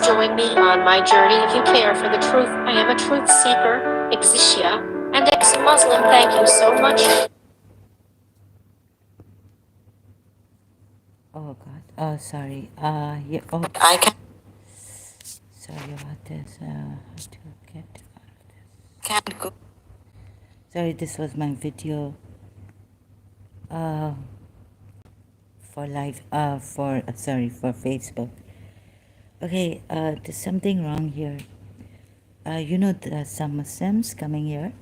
join me on my journey if you care for the truth. I am a truth seeker, Ex-Shia, and ex-Muslim. Thank you so much. Oh God. Oh, sorry. Yeah. Oh, I can. sorry about this. How to get out of this? Can't go. Sorry, this was my video. Uh, for live. For sorry, for Facebook. Okay. There's something wrong here. You know, there are some Muslims coming here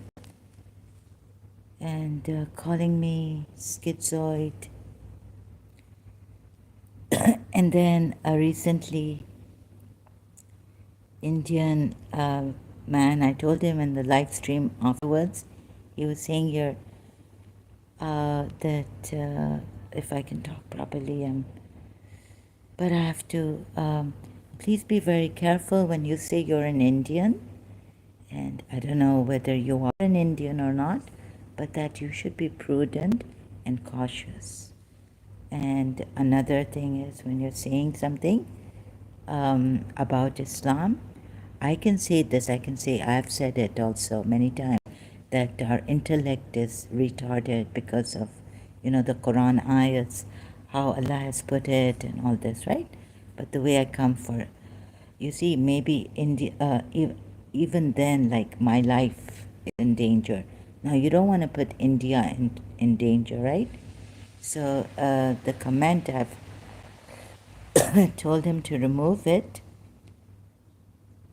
and calling me schizoid. And then recently, Indian man, I told him in the live stream afterwards, he was saying here that if I can talk properly, but I have to, please be very careful when you say you're an Indian, and I don't know whether you are an Indian or not, but that you should be prudent and cautious. And another thing is when you're saying something about Islam, I can say this, I can say, I've said it also many times, that our intellect is retarded because of, you know, the Quran ayats, how Allah has put it and all this, right? But the way I come for, you see, maybe even then, like my life is in danger. Now, you don't want to put India in danger, right? So the comment I've told him to remove it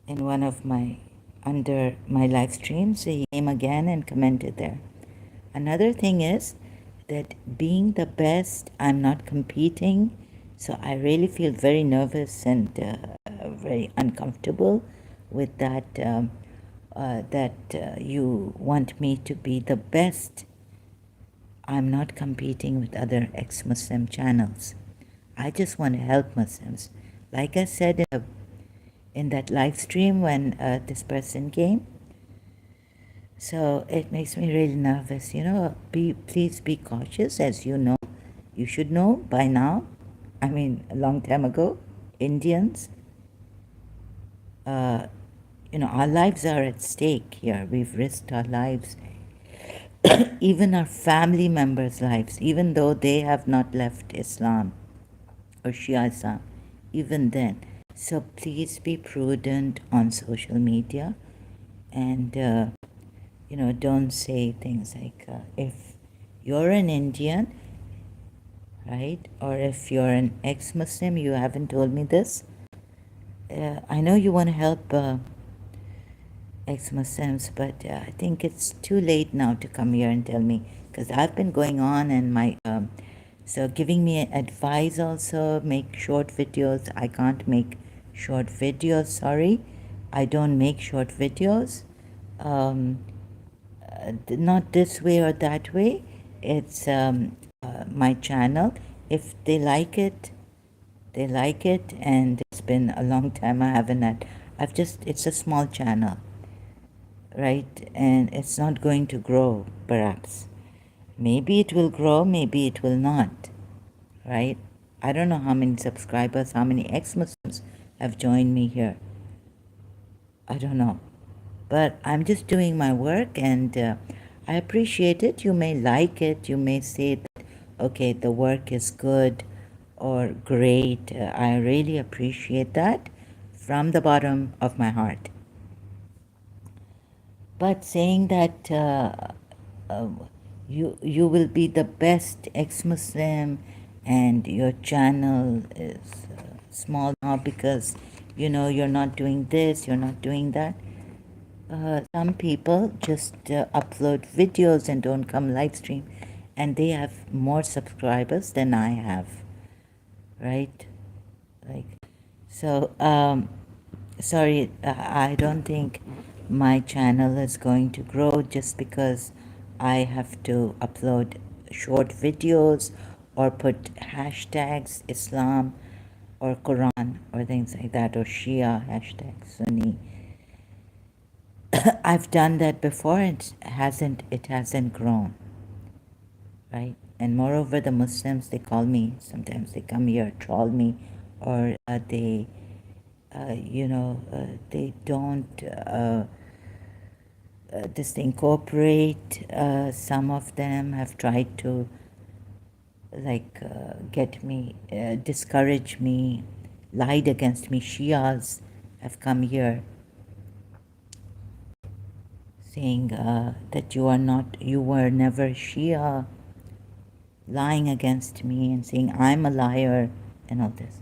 in one of my under my live streams. He came again and commented there. Another thing is that being the best, I'm not competing, so I really feel very nervous and very uncomfortable with that. You want me to be the best. I'm not competing with other ex-Muslim channels. I just want to help Muslims. Like I said in that live stream when this person came. So it makes me really nervous. You know, please be cautious, as you know. You should know by now. I mean, a long time ago, Indians. You know, our lives are at stake here. We've risked our lives, even our family members' lives, even though they have not left Islam or Shia Islam, even then. So please be prudent on social media and, you know, don't say things like, if you're an Indian, right, or if you're an ex-Muslim, you haven't told me this. I know you want to help ex-Muslims, but I think it's too late now to come here and tell me, because I've been going on and my so giving me advice also, make short videos. I can't make short videos, sorry. I don't make short videos. Not this way or that way. It's my channel. If they like it, they like it, and it's been a long time I haven't had. It's a small channel, right? And it's not going to grow, perhaps. Maybe it will grow, maybe it will not, right? I don't know how many subscribers, how many ex-Muslims have joined me here. I don't know. But I'm just doing my work, and I appreciate it. You may like it. You may say that, okay, the work is good or great. I really appreciate that from the bottom of my heart. But saying that uh, you will be the best ex-Muslim and your channel is small now because you know you're not doing this, you're not doing that. Some people just upload videos and don't come live stream, and they have more subscribers than I have, right? Like, so sorry, I don't think my channel is going to grow just because I have to upload short videos or put hashtags Islam or Quran or things like that, or Shia hashtag Sunni. I've done that before and it hasn't grown, right? And moreover, the Muslims, they call me, sometimes they come here, troll me, or they they don't just incorporate. Some of them have tried to get me, discourage me, lied against me. Shias have come here saying that you were never Shia, lying against me and saying I'm a liar and all this.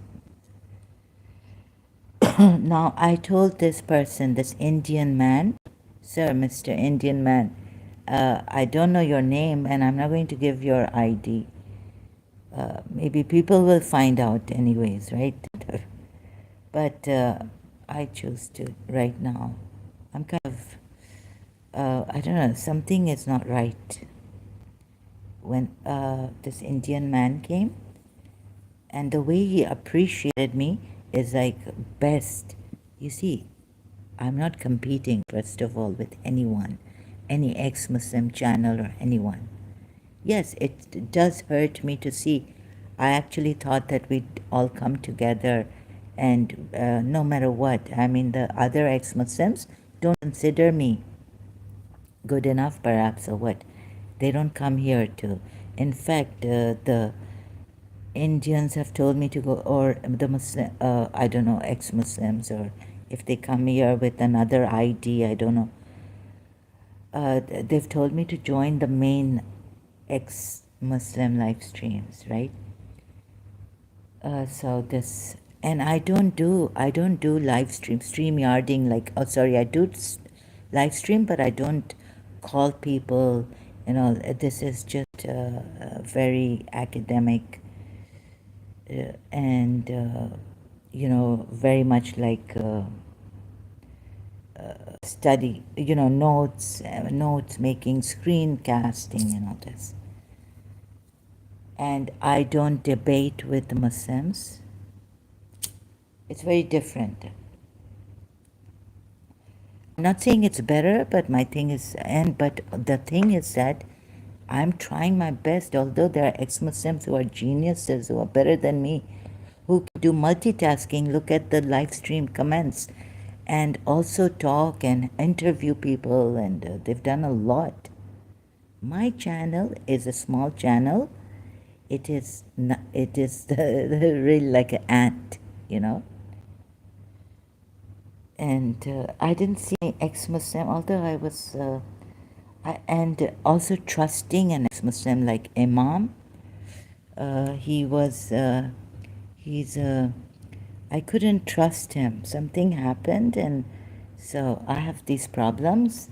Now, I told this person, this Indian man, sir, Mr. Indian man, I don't know your name and I'm not going to give your ID. Maybe people will find out anyways, right? But I choose to right now. I'm kind of, I don't know, something is not right. When this Indian man came, and the way he appreciated me is like best. You see, I'm not competing, first of all, with anyone, any ex-Muslim channel or anyone. Yes, it does hurt me to see. I actually thought that we'd all come together and no matter what, I mean, the other ex-Muslims don't consider me good enough, perhaps, or what. They don't come here to. In fact, the Indians have told me to go, or the Muslim, I don't know, ex-Muslims, or if they come here with another ID, I don't know. They've told me to join the main ex-Muslim live streams, right? So this, and I don't do live stream yarding, like, oh sorry, I do live stream, but I don't call people, this is just very academic and very much like study, notes making, screencasting and all this. And I don't debate with the Muslims. It's very different. I'm not saying it's better, but my thing is, but the thing is that I'm trying my best, although there are ex-Muslims who are geniuses, who are better than me, who can do multitasking, look at the live stream comments, and also talk and interview people, and they've done a lot. My channel is a small channel. It is really like an ant, And I didn't see any ex-Muslim, although I was, and also trusting an ex-Muslim like Imam. I couldn't trust him. Something happened, and so I have these problems,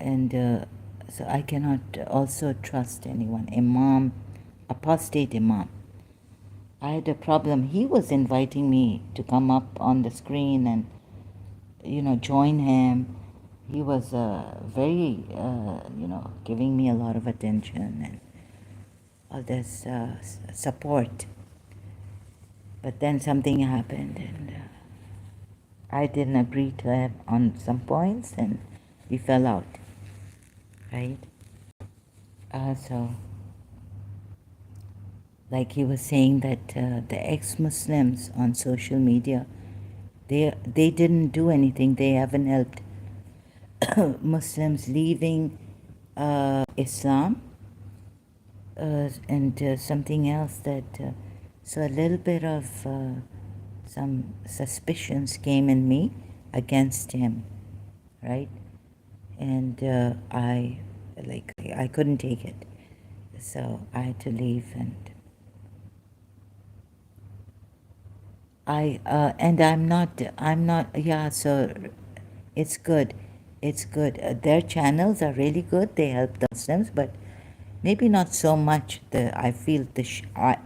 and so I cannot also trust anyone. Imam, apostate Imam. I had a problem. He was inviting me to come up on the screen and, join him. He was very, giving me a lot of attention and all this support. But then something happened, and I didn't agree to him on some points, and we fell out, right? So, like he was saying that the ex-Muslims on social media, they didn't do anything. They haven't helped Muslims leaving Islam, and something else that, so a little bit of some suspicions came in me against him, right? And I couldn't take it, so I had to leave, and I'm not, yeah, so it's good. Their channels are really good. They help the Muslims, but maybe not so much. I feel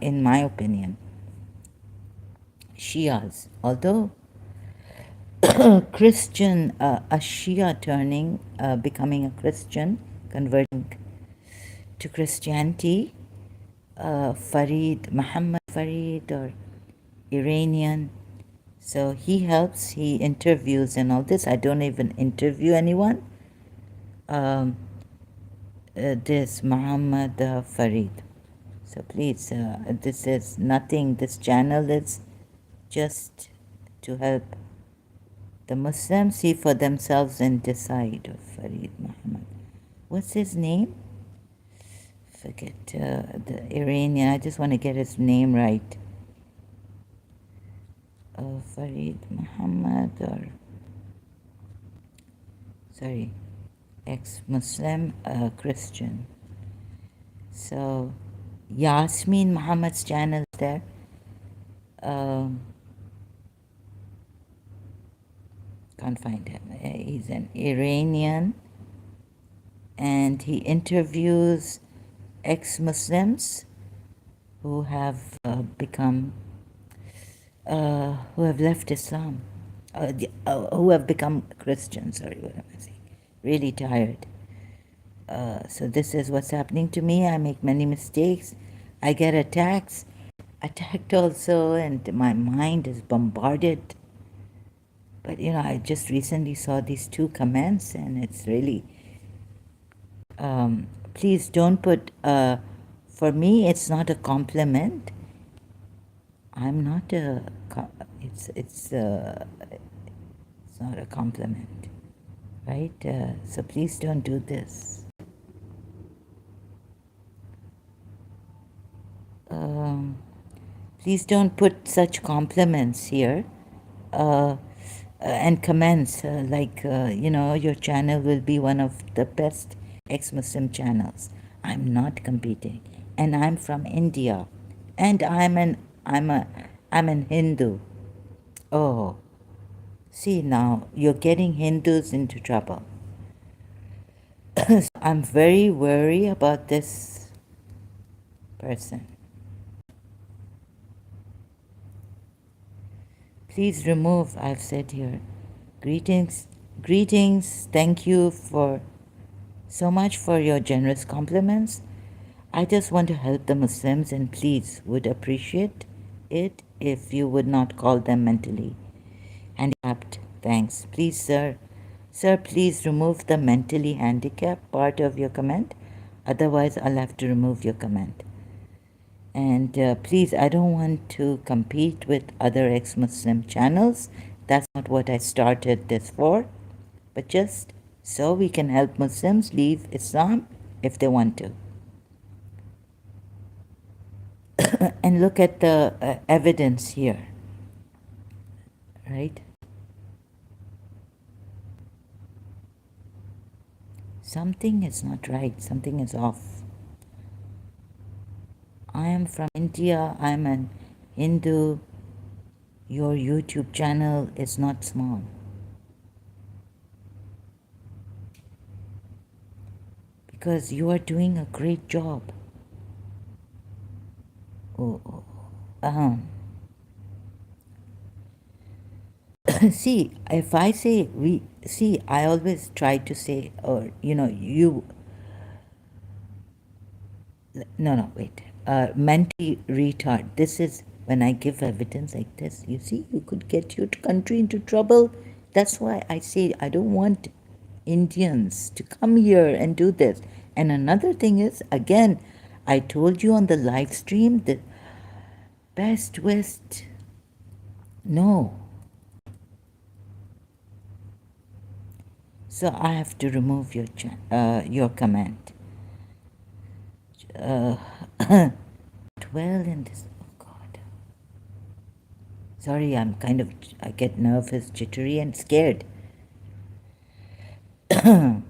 in my opinion, Shias. Although Christian, a Shia becoming a Christian, converting to Christianity, Muhammad Farid, or Iranian. So he helps, he interviews and all this. I don't even interview anyone. This Muhammad Farid. So please, this is nothing. This channel is just to help the Muslims see for themselves and decide. Of Farid Muhammad. What's his name? Forget the Iranian. I just want to get his name right. Farid Muhammad, or sorry, ex-Muslim, Christian. So Yasmin Muhammad's channel is there. Can't find him. He's an Iranian, and he interviews ex-Muslims who have who have left Islam, who have become Christians. Sorry, what am I saying? Really tired. So this is what's happening to me. I make many mistakes. I get attacked also, and my mind is bombarded. But I just recently saw these 2 comments, and it's really. Please don't put. For me, it's not a compliment. I'm not a. It's not a compliment, right? So please don't do this. Please don't put such compliments here and comments like, your channel will be one of the best ex-Muslim channels. I'm not competing, and I'm from India, and I'm an Hindu. Oh, see, now you're getting Hindus into trouble. I'm very worried about this person. Please remove, I've said here. Greetings, thank you for so much for your generous compliments. I just want to help the Muslims, and please would appreciate it if you would not call them mentally handicapped. Thanks. Please, sir, please remove the mentally handicapped part of your comment. Otherwise, I'll have to remove your comment. And please, I don't want to compete with other ex-Muslim channels. That's not what I started this for. But just so we can help Muslims leave Islam if they want to. And look at the evidence here, right? Something is not right. Something is off. I am from India. I'm an Hindu. Your YouTube channel is not small. Because you are doing a great job. See, if I say I always try to say, or wait, mentally retard. This is when I give evidence like this. You see, you could get your country into trouble. That's why I say I don't want Indians to come here and do this. And another thing is, again, I told you on the live stream that Best West, no. So I have to remove your comment. 12 in this. Oh God. Sorry, I get nervous, jittery, and scared. I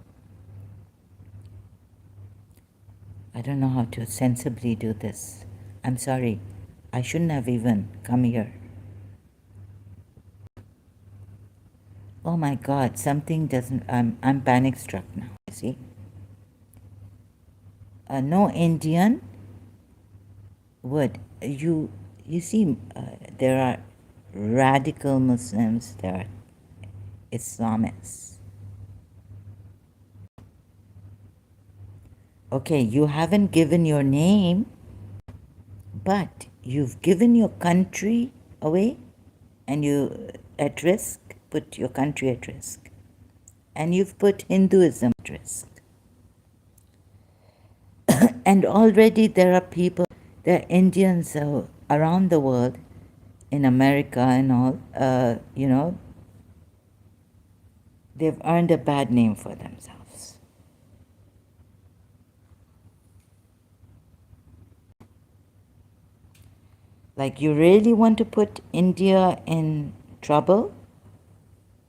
don't know how to sensibly do this. I'm sorry. I shouldn't have even come here. Oh my God, something doesn't. I'm panic struck now. See, no Indian would. You see, there are radical Muslims. There are Islamists. Okay, you haven't given your name, but you've given your country away, and you at risk. Put your country at risk, and you've put Hinduism at risk. And already there are Indians around the world in America and all, they've earned a bad name for themselves. Like, you really want to put India in trouble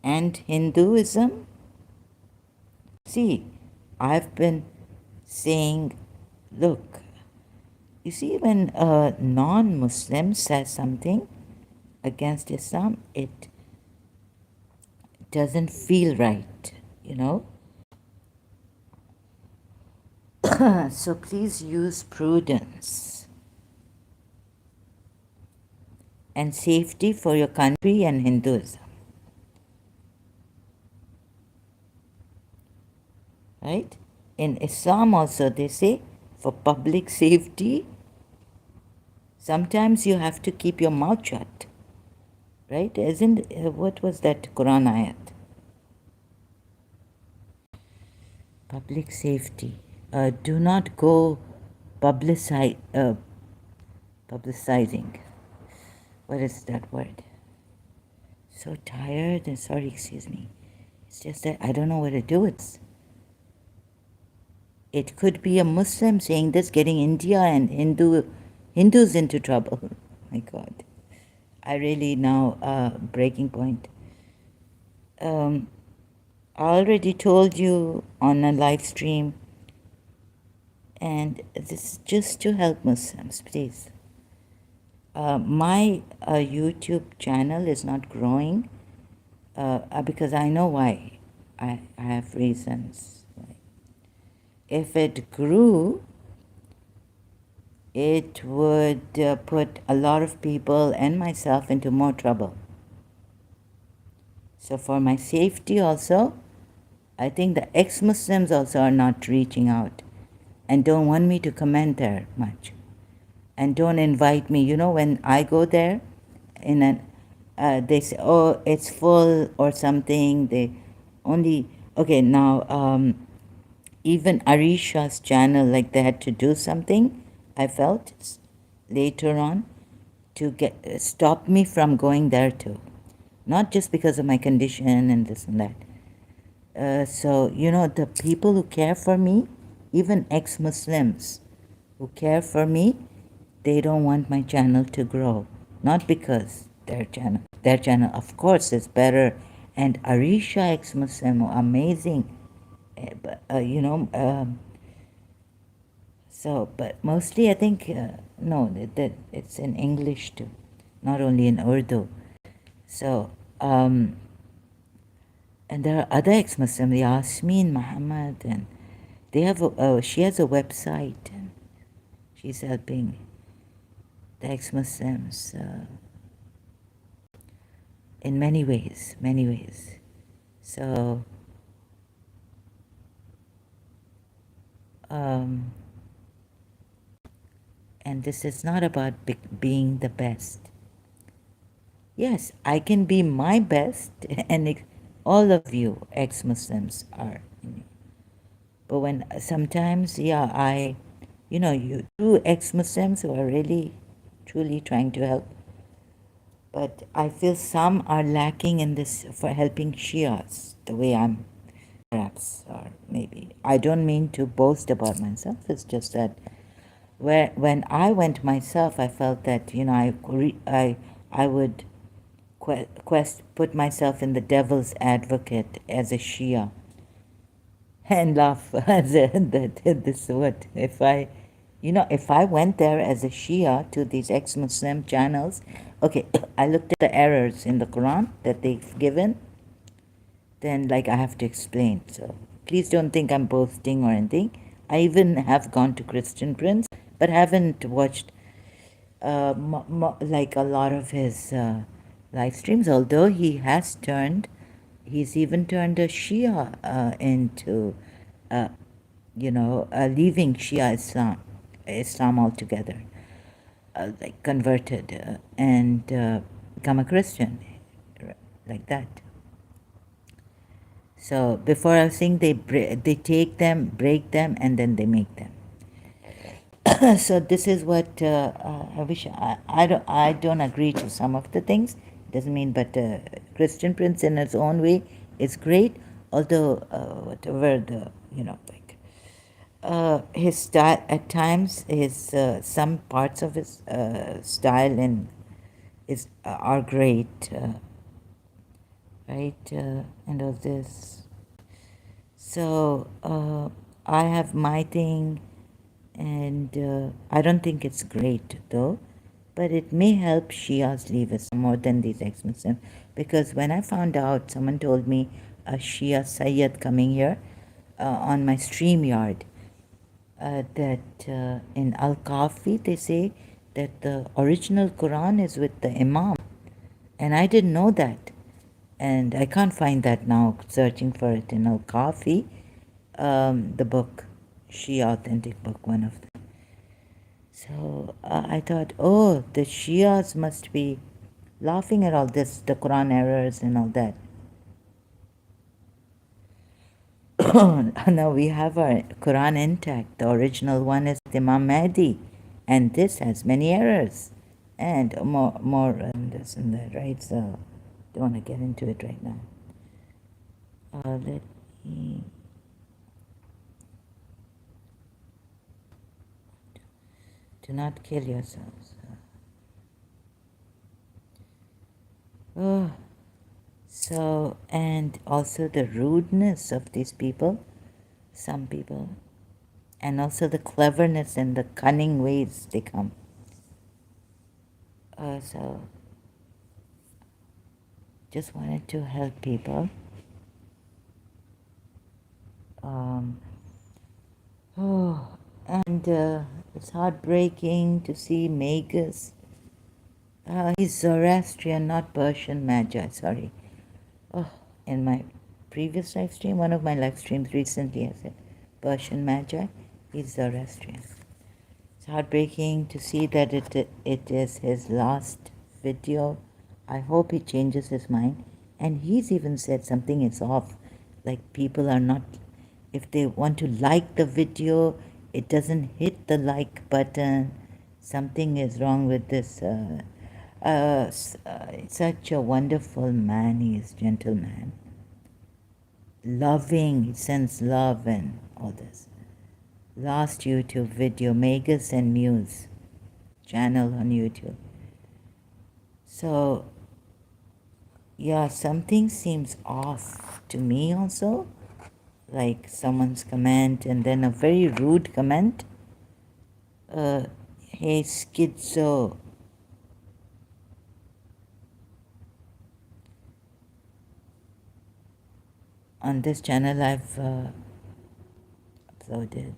and Hinduism? See, I've been saying, look, you see, when a non Muslim says something against Islam, it doesn't feel right, you know? So please use prudence and safety for your country and Hinduism, right? In Islam also, they say for public safety, sometimes you have to keep your mouth shut, right? Isn't what was that Quran ayat? Public safety. Do not go publicizing. What is that word? So tired and sorry, excuse me. It's just that I don't know what to do with this. It could be a Muslim saying this, getting India and Hindus into trouble. My God, I really now breaking point. I already told you on a live stream, and this is just to help Muslims, please. My YouTube channel is not growing because I know why. I have reasons. If it grew, it would put a lot of people and myself into more trouble. So for my safety also, I think the ex-Muslims also are not reaching out and don't want me to comment there much. And don't invite me. You know, when I go there, they say, oh, it's full or something. They only, okay, now, even Arisha's channel, like they had to do something, I felt later on to stop me from going there too. Not just because of my condition and this and that. So, the people who care for me, even ex-Muslims who care for me, they don't want my channel to grow. Not because their channel of course is better, and Arisha ex-Muslim, amazing. But, so, but mostly I think, no, that it's in English too, not only in Urdu. So, and there are other ex-Muslims, Yasmin, Muhammad, and they have she has a website, and she's helping the ex-Muslims in many ways, many ways. So, and this is not about being the best. Yes, I can be my best, and all of you ex-Muslims are. But when sometimes, yeah, you true ex-Muslims who are really, truly trying to help. But I feel some are lacking in this for helping Shias the way I'm, perhaps, or maybe. I don't mean to boast about myself. It's just that when I went myself, I felt that I would put myself in the devil's advocate as a Shia and laugh as this what if I went there as a Shia to these ex-Muslim channels. Okay, I looked at the errors in the Quran that they've given, then like I have to explain. So please don't think I'm boasting or anything. I even have gone to Christian Prince, but haven't watched like a lot of his live streams, although he's even turned a Shia into leaving Shia Islam altogether, like converted and become a Christian, like that. So before I was saying they take them, break them, and then they make them. So this is what I wish. I don't agree to some of the things. Doesn't mean, but Christian Prince in its own way is great. Although whatever the like his style at times, his some parts of his style and is are great, right? And all this. So I have my thing, and I don't think it's great though, but it may help Shias leave us more than these ex-Muslims. Because when I found out, someone told me a Shia Sayyid coming here on my StreamYard that in Al Kafi they say that the original Quran is with the Imam, and I didn't know that, and I can't find that now. Searching for it in Al Kafi, the book, Shia authentic book, one of them. So I thought, oh, the Shias must be laughing at all this, the Quran errors and all that. Now we have our Quran intact. The original one is Imam Mahdi, and this has many errors, and more this and that, right? So don't want to get into it right now. Let me. Do not kill yourselves. Oh, so, and also the rudeness of these people, some people, and also the cleverness and the cunning ways they come. So, just wanted to help people. Oh, and it's heartbreaking to see Magus. He's Zoroastrian, not Persian Magi, sorry. Oh, in my previous live stream, one of my live streams recently, I said Persian Magi, he's Zoroastrian. It's heartbreaking to see that it is his last video. I hope he changes his mind. And he's even said something is off. Like people are not, if they want to like the video, it doesn't hit the like button. Something is wrong with this. Such a wonderful man, he is, gentleman. Loving, he sends love and all this. Last YouTube video, Magus and Muse channel on YouTube. So, yeah, something seems off to me also. Like someone's comment and then a very rude comment. Hey, schizo. On this channel, I've uploaded.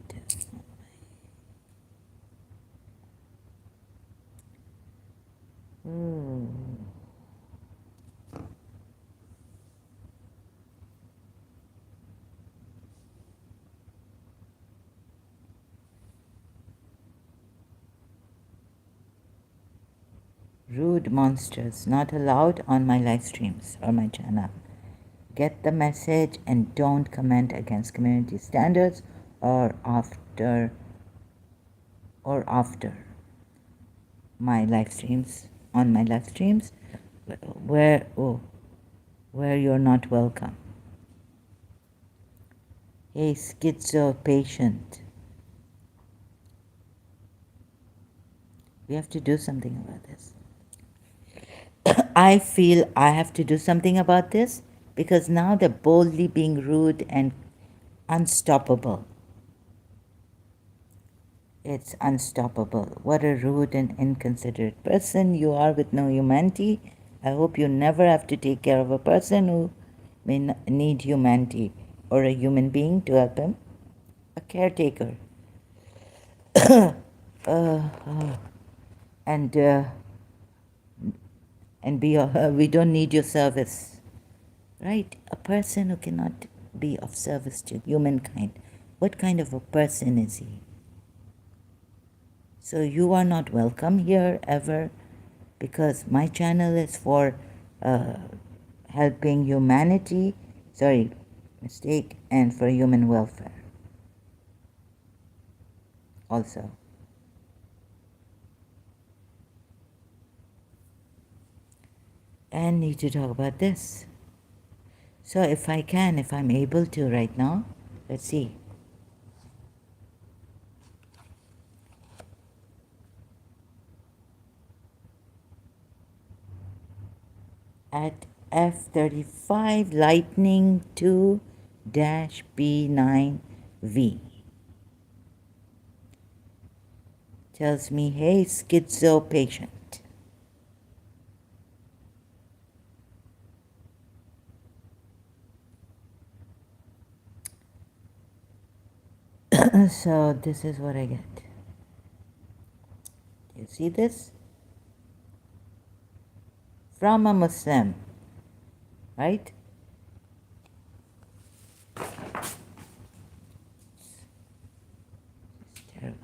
Rude monsters not allowed on my live streams or my channel. Get the message and don't comment against community standards or after my live streams, on my live streams, where you're not welcome. Hey, schizo patient. We have to do something about this. I feel I have to do something about this because now they're boldly being rude and unstoppable. It's unstoppable. What a rude and inconsiderate person you are with no humanity. I hope you never have to take care of a person who may need humanity or a human being to help him. A caretaker. And we don't need your service. Right? A person who cannot be of service to humankind. What kind of a person is he? So you are not welcome here ever, because my channel is for helping humanity, and for human welfare also. and need to talk about this. So if I can, if I'm able to right now, let's see. At F35 Lightning 2-B9V tells me, hey, schizo patient. So this is what I get. Do you see this? From a Muslim, right? It's terrible.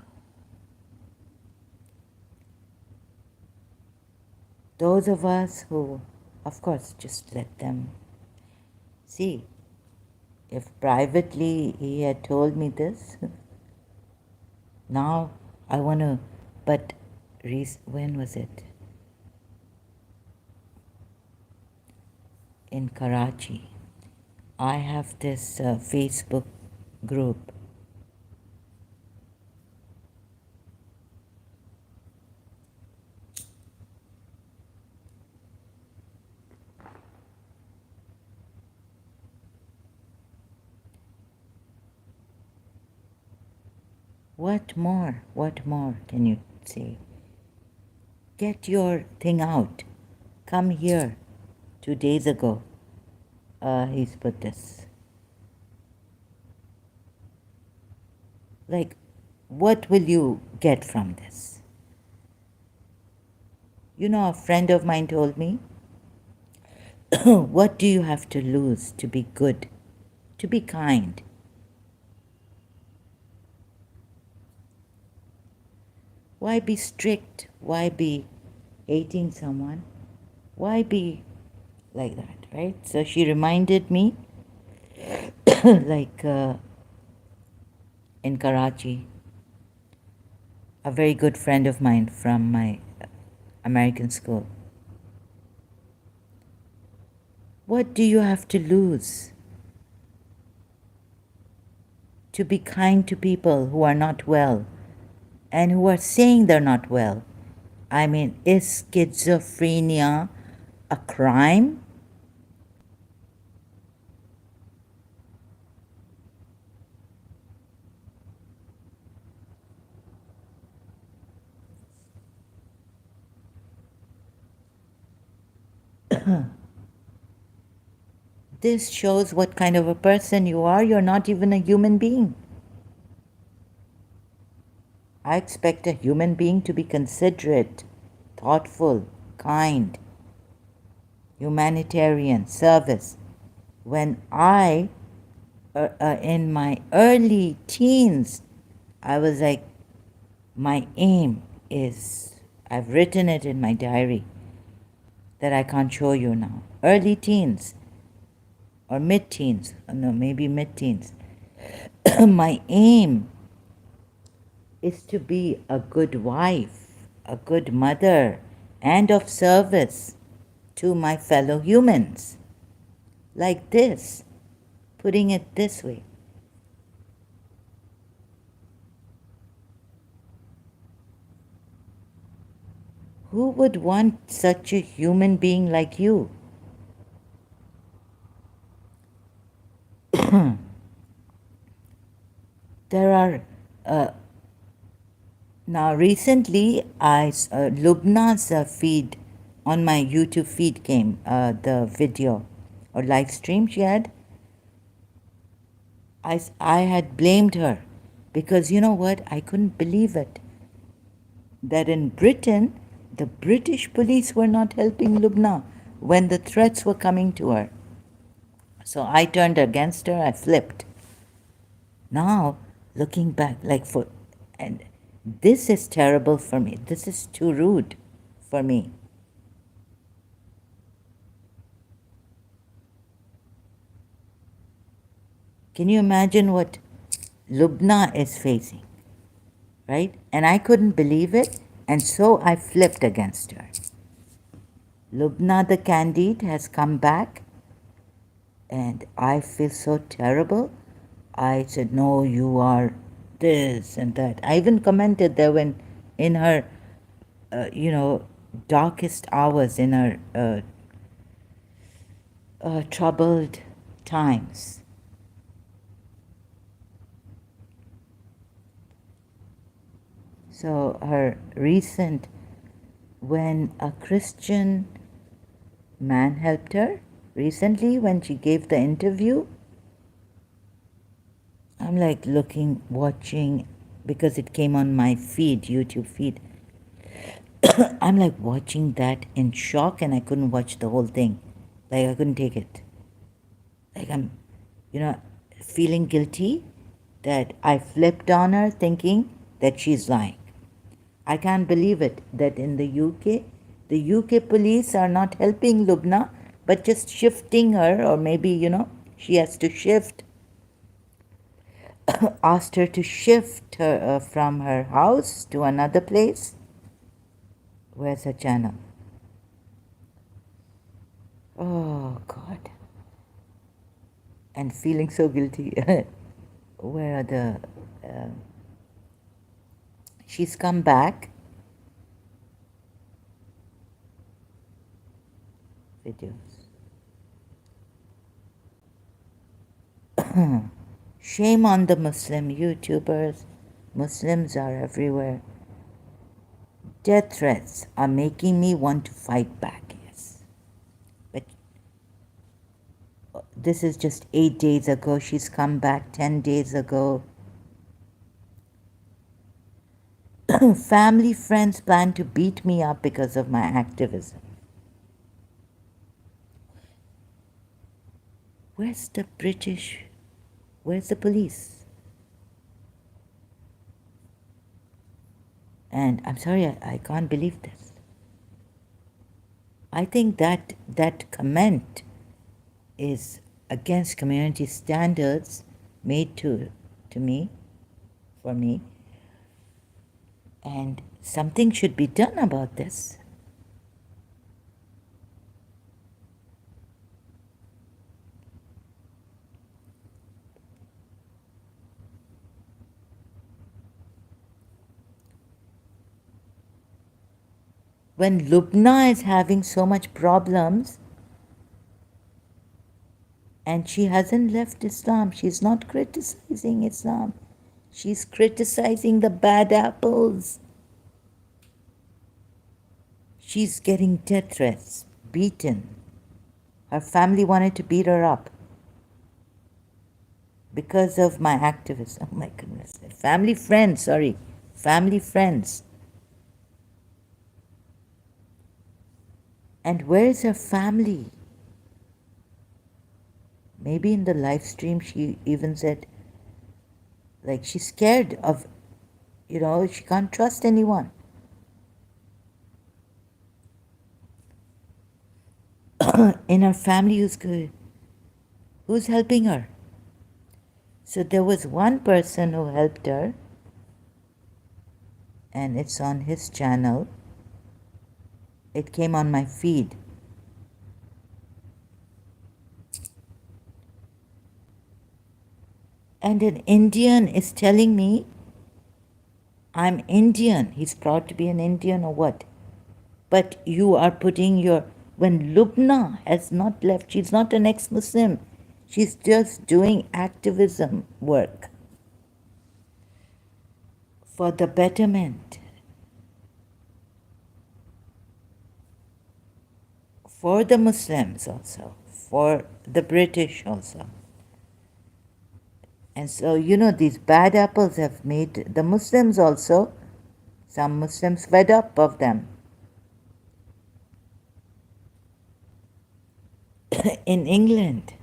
Those of us who, of course, just let them see. If privately he had told me this, now I want to, but when was it? In Karachi. I have this Facebook group. What more? What more can you say? Get your thing out. Come here. 2 days ago, he's put this. Like, what will you get from this? You know, a friend of mine told me, what do you have to lose to be good, to be kind? Why be strict? Why be hating someone? Why be like that, right? So she reminded me, like in Karachi, a very good friend of mine from my American school. What do you have to lose to be kind to people who are not well and who are saying they're not well? I mean, is schizophrenia a crime? This shows what kind of a person you are. You're not even a human being. I expect a human being to be considerate, thoughtful, kind, humanitarian, service. When in my early teens, I was like, my aim is, I've written it in my diary that I can't show you now. Early teens or mid-teens, no, maybe mid-teens. My aim is to be a good wife, a good mother, and of service to my fellow humans. Like this, putting it this way. Who would want such a human being like you? There are, now recently, Lubna's feed, on my YouTube feed came the video or live stream she had. I had blamed her because you know what? I couldn't believe it. That in Britain, the British police were not helping Lubna when the threats were coming to her. So I turned against her, I flipped. Now, looking back, and this is terrible for me. This is too rude for me. Can you imagine what Lubna is facing, right? And I couldn't believe it, and so I flipped against her. Lubna the Candid has come back, and I feel so terrible. I said, no, you are this and that. I even commented there when in her, darkest hours, in her troubled times. So her recent, when a Christian man helped her, recently when she gave the interview, I'm like looking, watching, because it came on my feed, YouTube feed. I'm like watching that in shock, and I couldn't watch the whole thing. Like I couldn't take it. Like I'm, you know, feeling guilty that I flipped on her thinking that she's lying. I can't believe it that in the UK police are not helping Lubna, but just shifting her, or maybe, she has to shift, asked her to shift her from her house to another place. Where's her channel? Oh, God. And feeling so guilty. Where are the. Uh, she's come back. Videos. Shame on the Muslim YouTubers. Muslims are everywhere. Death threats are making me want to fight back, yes. But this is just 8 days ago. She's come back 10 days ago. Family friends plan to beat me up because of my activism. Where's the British? Where's the police? And I'm sorry, I can't believe this. I think that comment is against community standards made to me, for me, and something should be done about this. When Lubna is having so much problems and she hasn't left Islam, she's not criticizing Islam. She's criticizing the bad apples. She's getting death threats, beaten. Her family wanted to beat her up because of my activism. Oh my goodness. Family friends. And where is her family? Maybe in the live stream she even said, like, she's scared of, she can't trust anyone. In her family, who's helping her? So there was one person who helped her, and it's on his channel. It came on my feed. And an Indian is telling me I'm Indian. He's proud to be an Indian or what? But you are putting when Lubna has not left, she's not an ex-Muslim. She's just doing activism work for the betterment, for the Muslims also, for the British also. And so, these bad apples have made the Muslims also, some Muslims fed up of them. In England,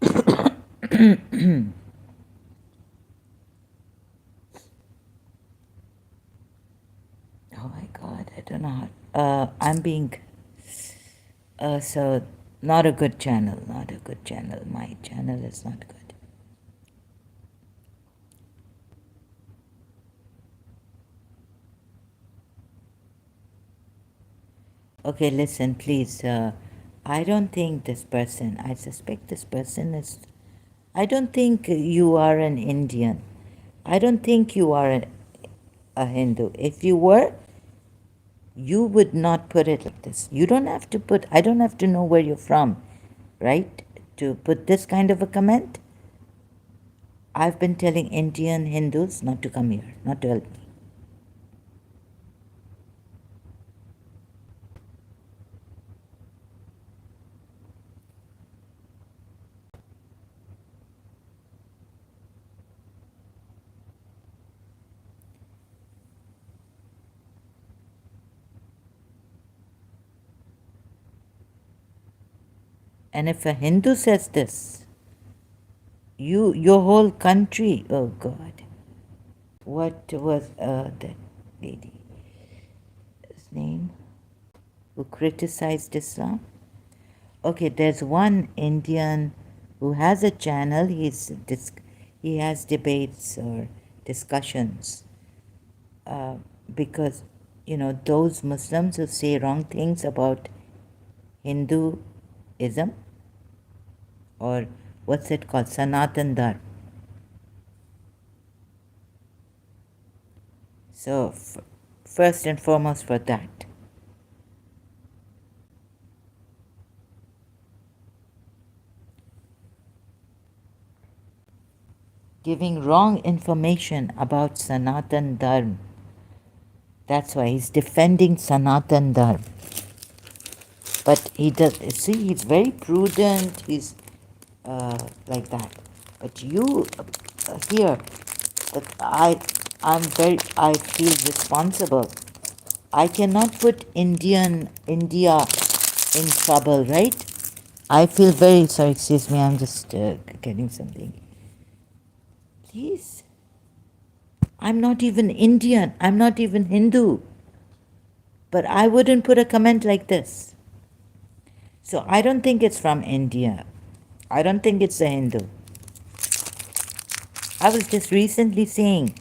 oh my God, I don't know how, I'm being, so not a good channel, my channel is not good. Okay, listen, please. I don't think this person, I suspect this person is, I don't think you are an Indian. I don't think you are a Hindu. If you were, you would not put it like this. You don't have to put, I don't have to know where you're from, right? To put this kind of a comment. I've been telling Indian Hindus not to come here, not to help me. And if a Hindu says this, your whole country, oh God. What was that lady's name who criticized Islam? Okay, there's one Indian who has a channel. He has debates or discussions uh, because those Muslims who say wrong things about Hinduism, or what's it called, Sanatan Dharma. So first and foremost for that. Giving wrong information about Sanatan Dharma. That's why he's defending Sanatan Dharma. But he does, see, he's very prudent, he's like that. But you here, but I feel responsible. I cannot put India in trouble, right? I feel very sorry, excuse me, I'm just getting something. Please. I'm not even Indian, I'm not even Hindu. But I wouldn't put a comment like this. So I don't think it's from India. I don't think it's a Hindu. I was just recently saying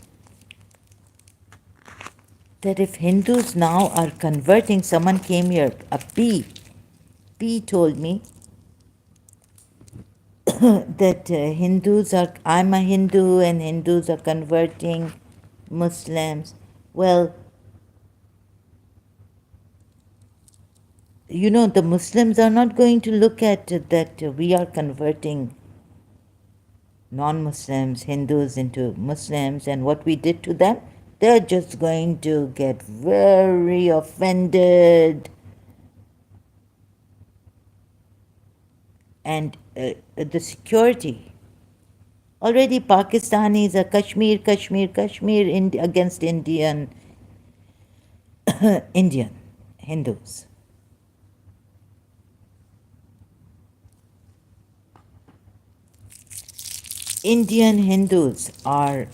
that if Hindus now are converting, someone came here, a P told me that Hindus are, I'm a Hindu and Hindus are converting Muslims. Well, the Muslims are not going to look at that we are converting non-Muslims, Hindus into Muslims, and what we did to them. They're just going to get very offended. And the security. Already Pakistanis are Kashmir against Indian Hindus. Indian Hindus are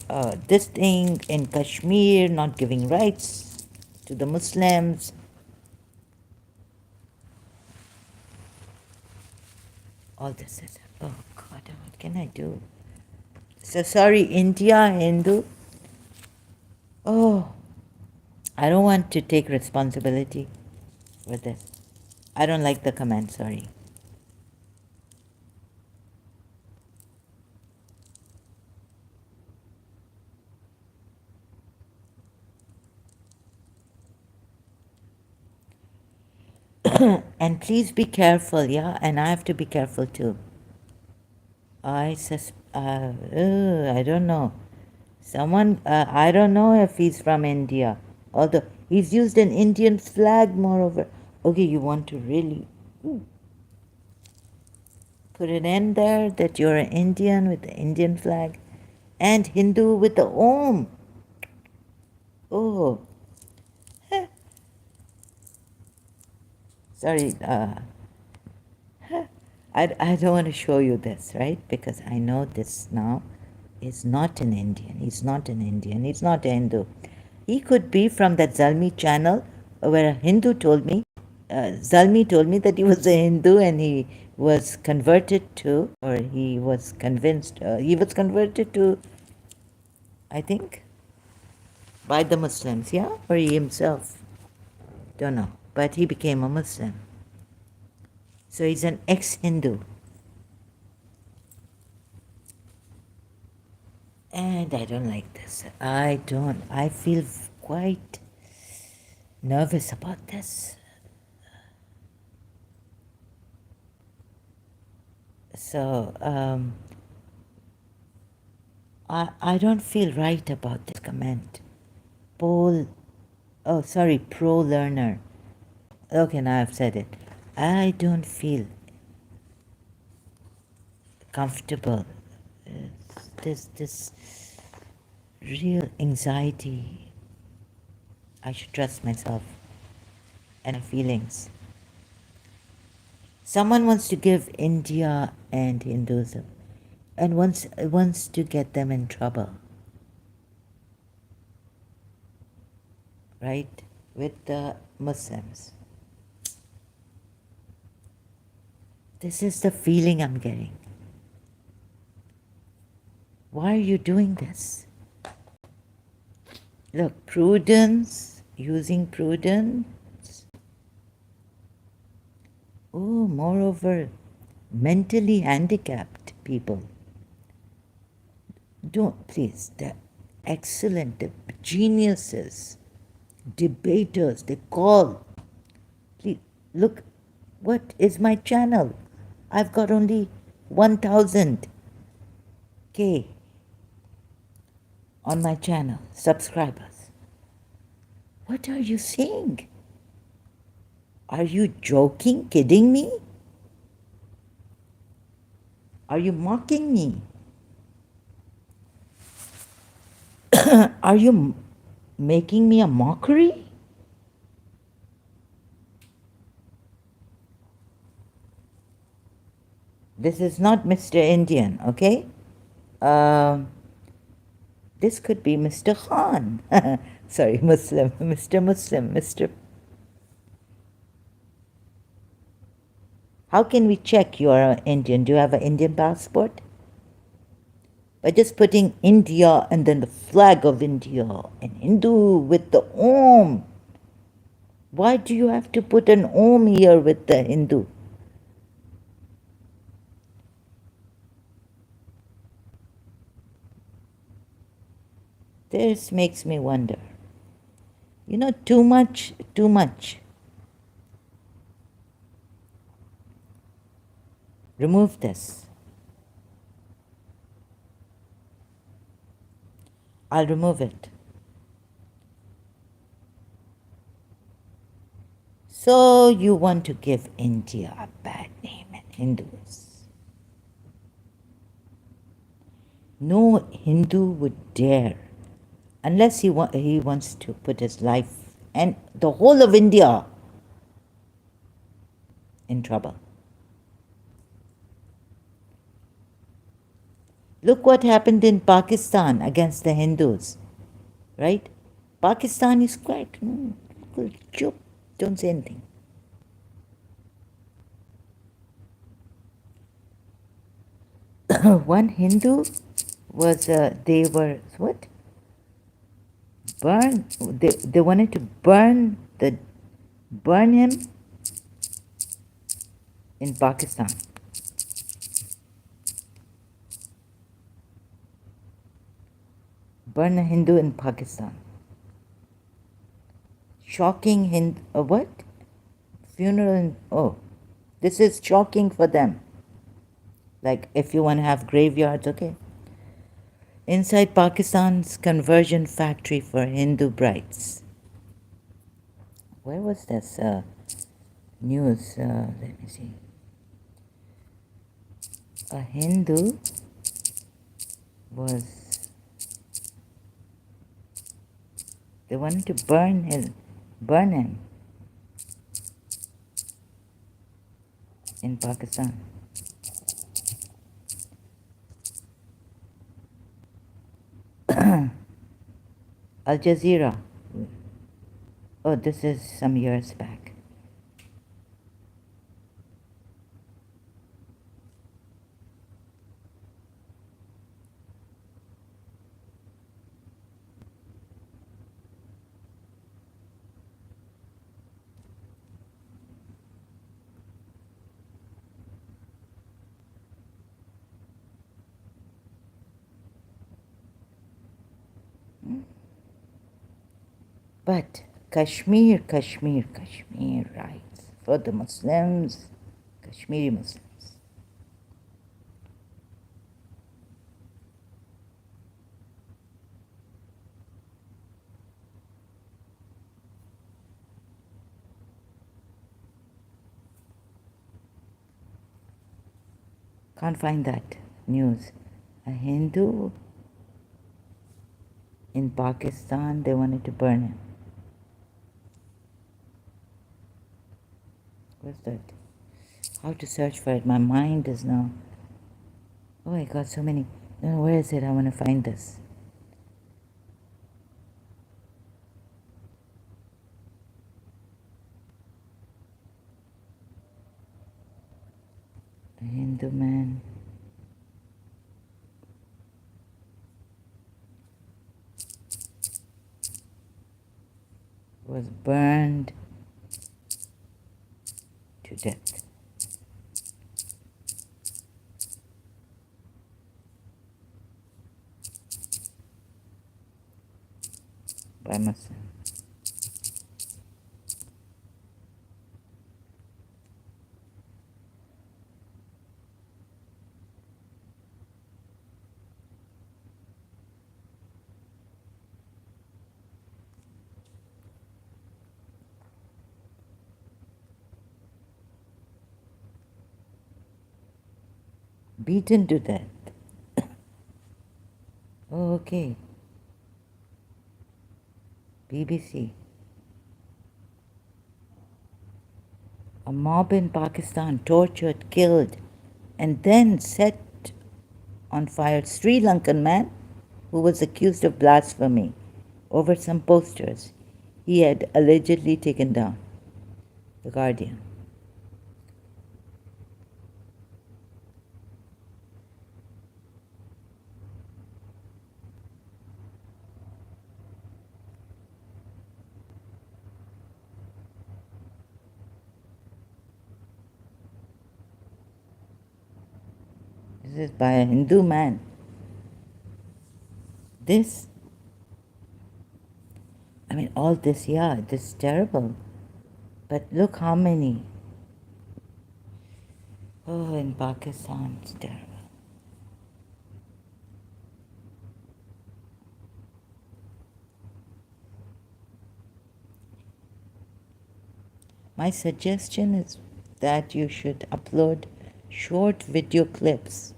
this thing in Kashmir, not giving rights to the Muslims. All this is, oh God, what can I do? So sorry, India Hindu. Oh, I don't want to take responsibility for this. I don't like the comment, sorry. And please be careful, yeah? And I have to be careful too. I don't know. Someone, I don't know if he's from India. Although he's used an Indian flag, moreover. Okay, you want to really put it in there that you're an Indian with the Indian flag and Hindu with the Om. Oh. Sorry, I don't want to show you this, right? Because I know this now is not an Indian. He's not an Indian. He's not a Hindu. He could be from that Zalmi channel where a Hindu told me, Zalmi told me that he was a Hindu and he was converted to, or he was convinced, he was converted to, I think, by the Muslims, yeah? Or he himself. Don't know. but he became a Muslim. So he's an ex-Hindu. And I don't like this. I feel quite nervous about this. So, I don't feel right about this comment. Pro learner. Okay, now I've said it. I don't feel comfortable. There's this real anxiety. I should trust myself and my feelings. Someone wants to give India and Hinduism and wants to get them in trouble. Right? With the Muslims. This is the feeling I'm getting. Why are you doing this? Look, prudence, using prudence. Oh, moreover, mentally handicapped people. Don't, please, they're excellent, they're geniuses, debaters, they call. Please, look, what is my channel? I've got only 1,000K on my channel, subscribers. What are you saying? Are you joking, kidding me? Are you mocking me? Are you making me a mockery? This is not Mr. Indian, okay? This could be Mr. Khan. Sorry, Muslim. Mr. Muslim. Mr. How can we check you are Indian? Do you have an Indian passport? By just putting India and then the flag of India and Hindu with the Om. Why do you have to put an Om here with the Hindu? This makes me wonder. You know, too much, too much. Remove this. I'll remove it. So you want to give India a bad name and Hindus. No Hindu would dare, unless he wants to put his life and the whole of India in trouble. Look what happened in Pakistan against the Hindus, right? Pakistan is quiet. Chup, don't say anything. One Hindu was, they were, what? They wanted to burn him in Pakistan. Burn a Hindu in Pakistan. Shocking what? Funeral in, this is shocking for them. Like, if you want to have graveyards, okay. Inside Pakistan's conversion factory for Hindu brides. Where was this news? Let me see. A Hindu they wanted to burn him in Pakistan. Al Jazeera. Oh, this is some years back. But Kashmir, Kashmir, Kashmir rights for the Muslims, Kashmiri Muslims. Can't find that news. A Hindu in Pakistan, they wanted to burn him. What's that? How to search for it? My mind is now. Oh, I got so many. No, where is it? I want to find this. A Hindu man was burned to death by Muslims. Beaten to death. Oh, okay. BBC. A mob in Pakistan tortured, killed, and then set on fire Sri Lankan man who was accused of blasphemy over some posters he had allegedly taken down. The Guardian. This is by a Hindu man. This, I mean, all this, yeah, this is terrible. But look how many. Oh, in Pakistan, it's terrible. My suggestion is that you should upload short video clips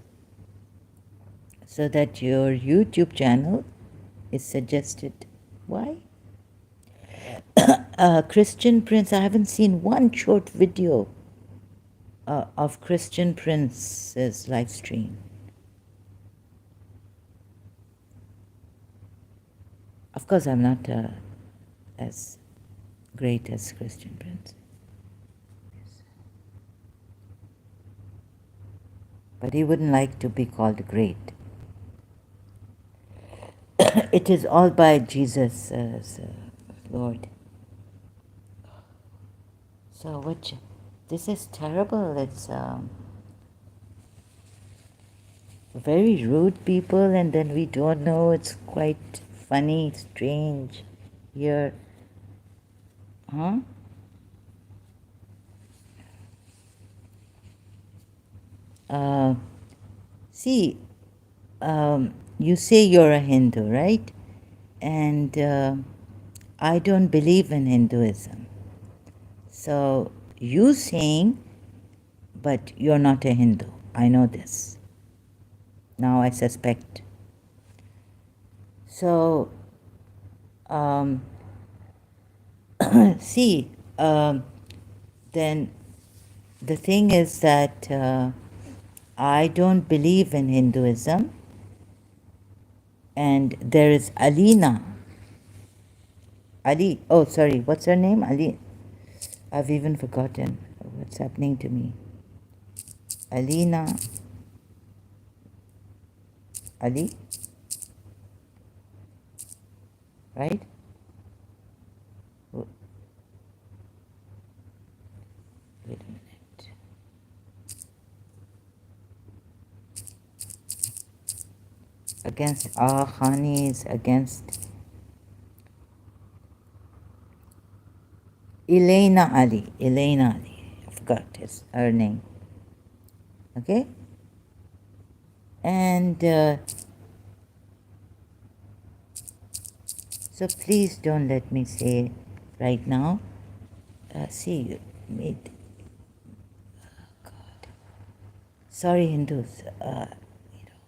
so that your YouTube channel is suggested. Why? Christian Prince, I haven't seen one short video of Christian Prince's live stream. Of course, I'm not as great as Christian Prince. But he wouldn't like to be called great. It is all by Jesus as Lord. So this is terrible. It's very rude people, and then we don't know. It's quite funny, strange here. Huh? See, you say you're a Hindu, right? And I don't believe in Hinduism. So you saying, but you're not a Hindu. I know this. Now I suspect. So, see, then the thing is that I don't believe in Hinduism, and there is Alina. Ali, oh sorry, what's her name? Ali. I've even forgotten what's happening to me. Alina. Ali? Right? Wait a minute. Against Khanis, against Elena Ali, I forgot her name. Okay? And so please don't let me say right now. See, you made. God. Sorry, Hindus. You know,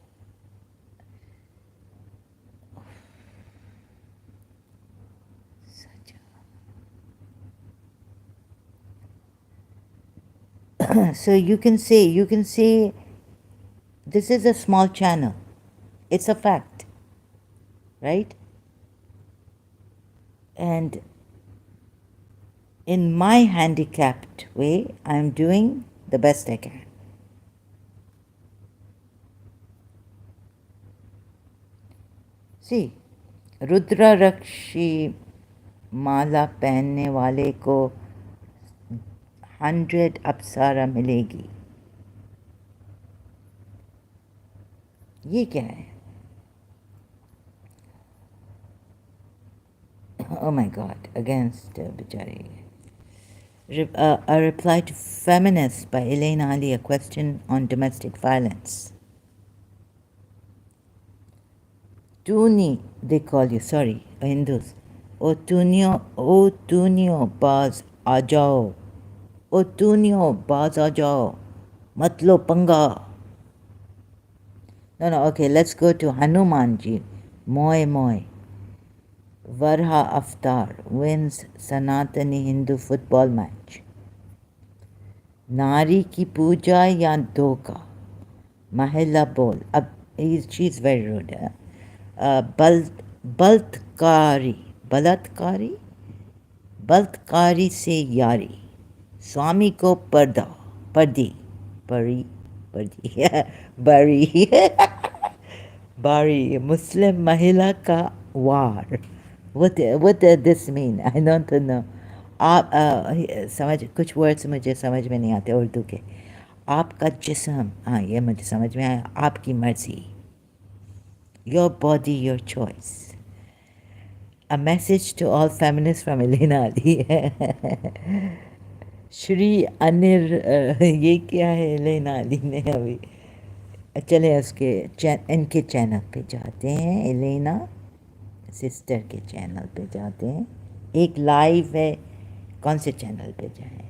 such so you can say, this is a small channel. It's a fact, right? And in my handicapped way, I'm doing the best I can. See, Rudra रक्षी माला पहनने वाले को 100 अप्सरा मिलेगी. ये क्या है? Oh my God, against Bichari. A reply to Feminists by Elaine Ali, a question on domestic violence. Tuni, they call you, sorry, Hindus. O Tunio, baz aa jao. O Tunio, baz aa jao. Matlo panga. No, okay, let's go to Hanumanji. Moy Moy. Varha Aftar wins Sanatani Hindu football match. Nari ki puja ya dhoka. Mahila bol. She's very rude. बलात्कारी से यारी. स्वामी को पर्दी बरी बारी मुस्लिम महिला का वार. What does this mean? I don't know. आप समझ कुछ वर्ड्स मुझे समझ में नहीं आते उर्दू के. आपका जिस्म, हाँ ये मुझे समझ में आया. आपकी मर्जी. Your body, your choice. A message to all feminists from Elena Ali. Shri Anir ये क्या है एलेना अली ने अभी. चले उसके इनके चैनल पे जाते हैं. एलेना सिस्टर के चैनल पे जाते हैं. एक लाइव है. कौन से चैनल पे जाएं?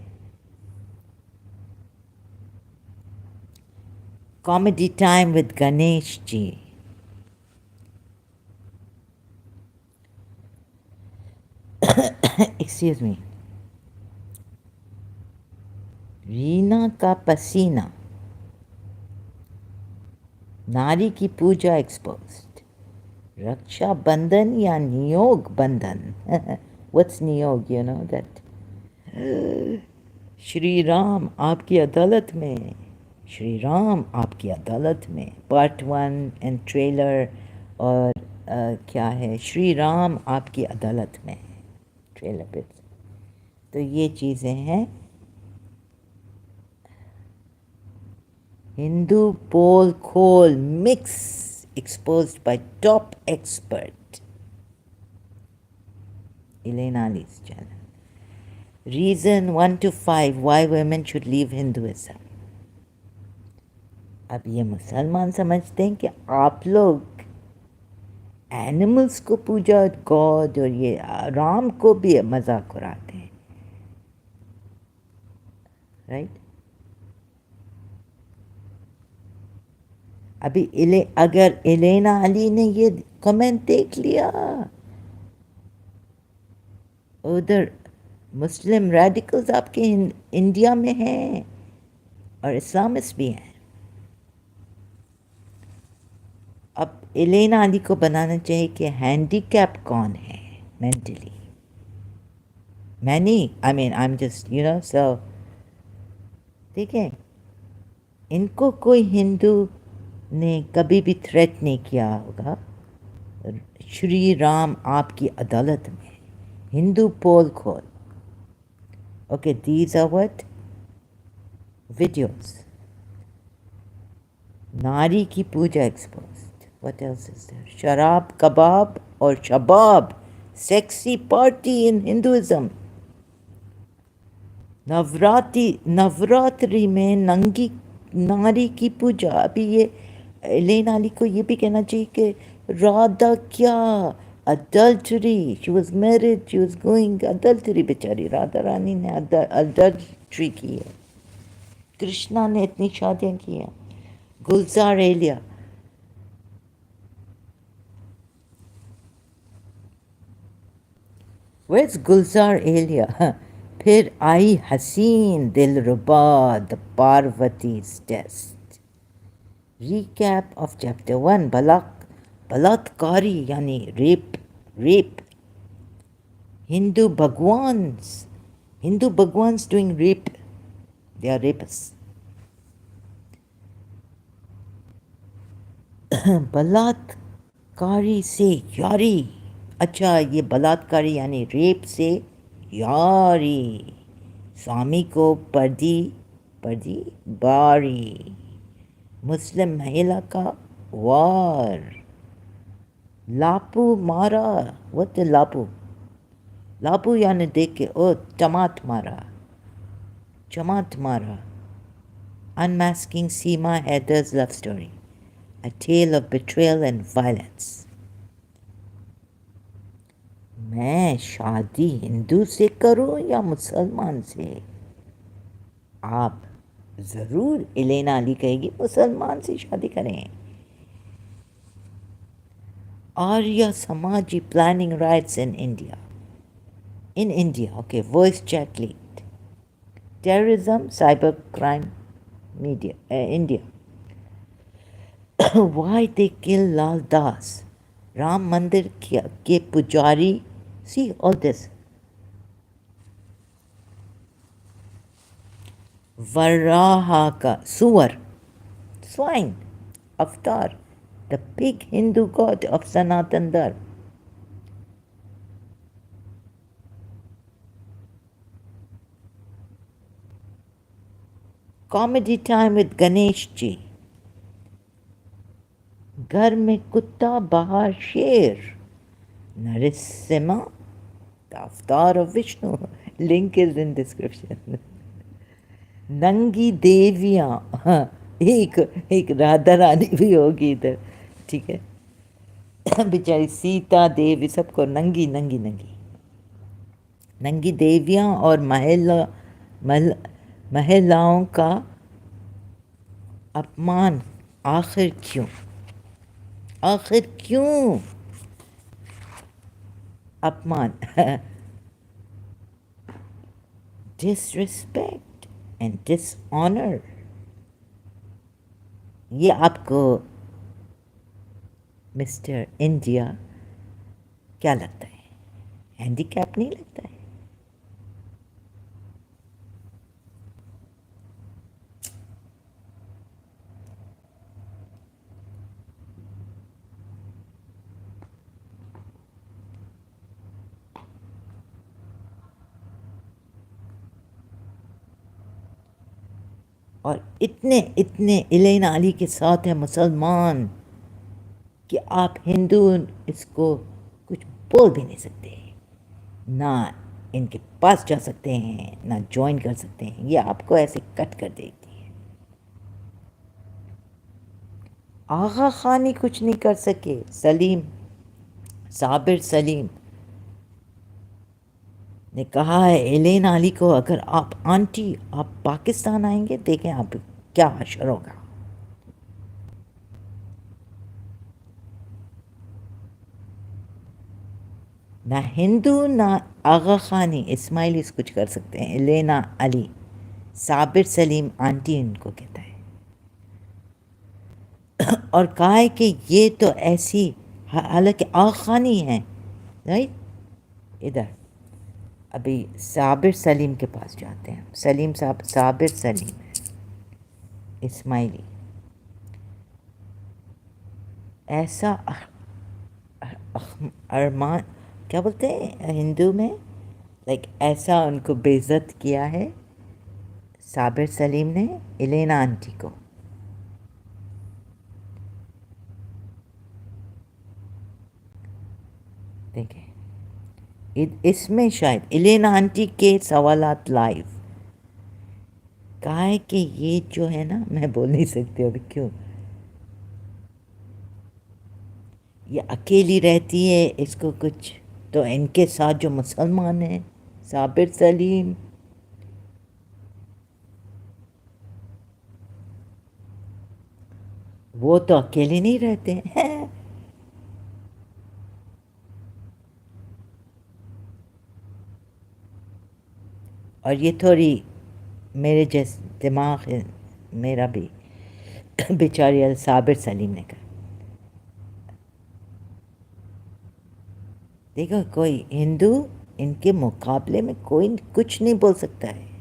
Comedy time with Ganesh ji. Excuse me. Reena का पसीना. नारी की पूजा एक्सपोज्ड. रक्षा बंधन या नियोग बंधन. व्हाट्स नियोग? You know that. Shri Ram आपकी अदालत में. श्री राम आपकी अदालत में. Part 1 and trailer. और क्या है? श्री राम आपकी अदालत में. ट्रेलर पे. तो ये चीज़ें हैं. Hindu poll खोल mix exposed by top expert. Elena Ali's channel. Reason 1 to 5 why women should leave Hinduism. अब ये मुसलमान समझते हैं कि आप लोग एनिमल्स को पूजा गॉड और ये राम को भी मजाक उड़ाते हैं. राइट? अभी अगर एलेना अली ने ये कमेंट देख लिया, उधर मुस्लिम रेडिकल्स आपके इंडिया में हैं और इस्लामिस्ट भी हैं. अब एलेना अली को बनाना चाहिए कि हैंडीकैप कौन है मेंटली. मैं नहीं. I am just so. ठीक है. इनको कोई हिंदू ने कभी भी थ्रेट नहीं किया होगा. श्री राम आपकी अदालत में. हिंदू पोल खोल. Okay, these are what videos. नारी की पूजा exposed. What else is there? शराब कबाब और शबाब. Sexy party in Hinduism. Navratri में नंगी नारी की पूजा। अभी ये एलेना अली को ये भी कहना चाहिए कि राधा क्या adultery, she was married, she was going adultery, बेचारी राधा रानी ने अडल्टरी की है। कृष्णा ने इतनी शादियां की हैं। गुलजार एलिया, Where's Gulzar Elia? फिर आई Haseen Dillruba, the Parvati's test. Recap of chapter 1, बलात्कारी यानी रेप। Hindu bhagwans doing rape, they are rapists. बलात्कारी से यारी, अच्छा ये बलात्कारी यानी रेप से यारी। स्वामी को पर्दी बारी। मुस्लिम महिला का वार। लापू मारा, व्हाट इज लापू? लापू यानी देख के ओ चमात मारा। Unmasking Seema Haidar's love story, a tale of betrayal and violence. मैं शादी हिंदू से करूं या मुसलमान से? आप ज़रूर, एलेना अली कहेगी मुसलमान से शादी करें। आर्या समाजी planning rights in India. Okay, voice chat leaked. Terrorism, cyber crime, media, India. Why they kill Lal Das? Ram मंदिर के पुजारी। See all this. वराहा का सुअर, swine, अवतार, the big Hindu god of Sanatan Dharma. Comedy time with Ganesh ji. घर में कुत्ता, बाहर शेर। Narasimha, the avatar of Vishnu. Link is in description. नंगी देवियाँ, एक राधा रानी भी होगी इधर, ठीक है। बेचारी सीता देवी, सबको नंगी नंगी नंगी नंगी देवियाँ और महिलाओं का अपमान। आखिर क्यों अपमान? Disrespect and dishonour. ये आपको मिस्टर इंडिया क्या लगता है? हैंडीकैप नहीं लगता है? और इतने एलेना अली के साथ है मुसलमान कि आप हिंदू इसको कुछ बोल भी नहीं सकते, ना इनके पास जा सकते हैं, ना ज्वाइन कर सकते हैं। ये आपको ऐसे कट कर देती है। आगा खान ही कुछ नहीं कर सके। साबिर सलीम ने कहा है एलेना अली को, अगर आप पाकिस्तान आएंगे, देखें आप क्या हशर होगा। ना हिंदू ना आगा खानी इस्माइलीस कुछ कर सकते हैं। एलेना अली, साबिर सलीम आंटी इनको कहता है। और कहा है कि ये तो ऐसी, हालांकि आगा खानी है, राइट। इधर अभी साबिर सलीम के पास जाते हैं। साबिर सलीम इस्माइली, ऐसा अरमान क्या बोलते हैं हिंदू में, लाइक ऐसा उनको बेइज्जत किया है साबिर सलीम ने एलेना आंटी को। देखें इसमें शायद एलेना आंटी के सवालात लाइव, कहा है कि ये जो है ना, मैं बोल नहीं सकती अभी, क्यों ये अकेली रहती है, इसको कुछ तो इनके साथ जो मुसलमान हैं, साबिर सलीम, वो तो अकेले नहीं रहते हैं। और ये थोड़ी मेरे जैसे दिमाग है मेरा भी। बेचारी साबिर सलीम ने कहा, देखो कोई हिंदू इनके मुकाबले में कोई कुछ नहीं बोल सकता है।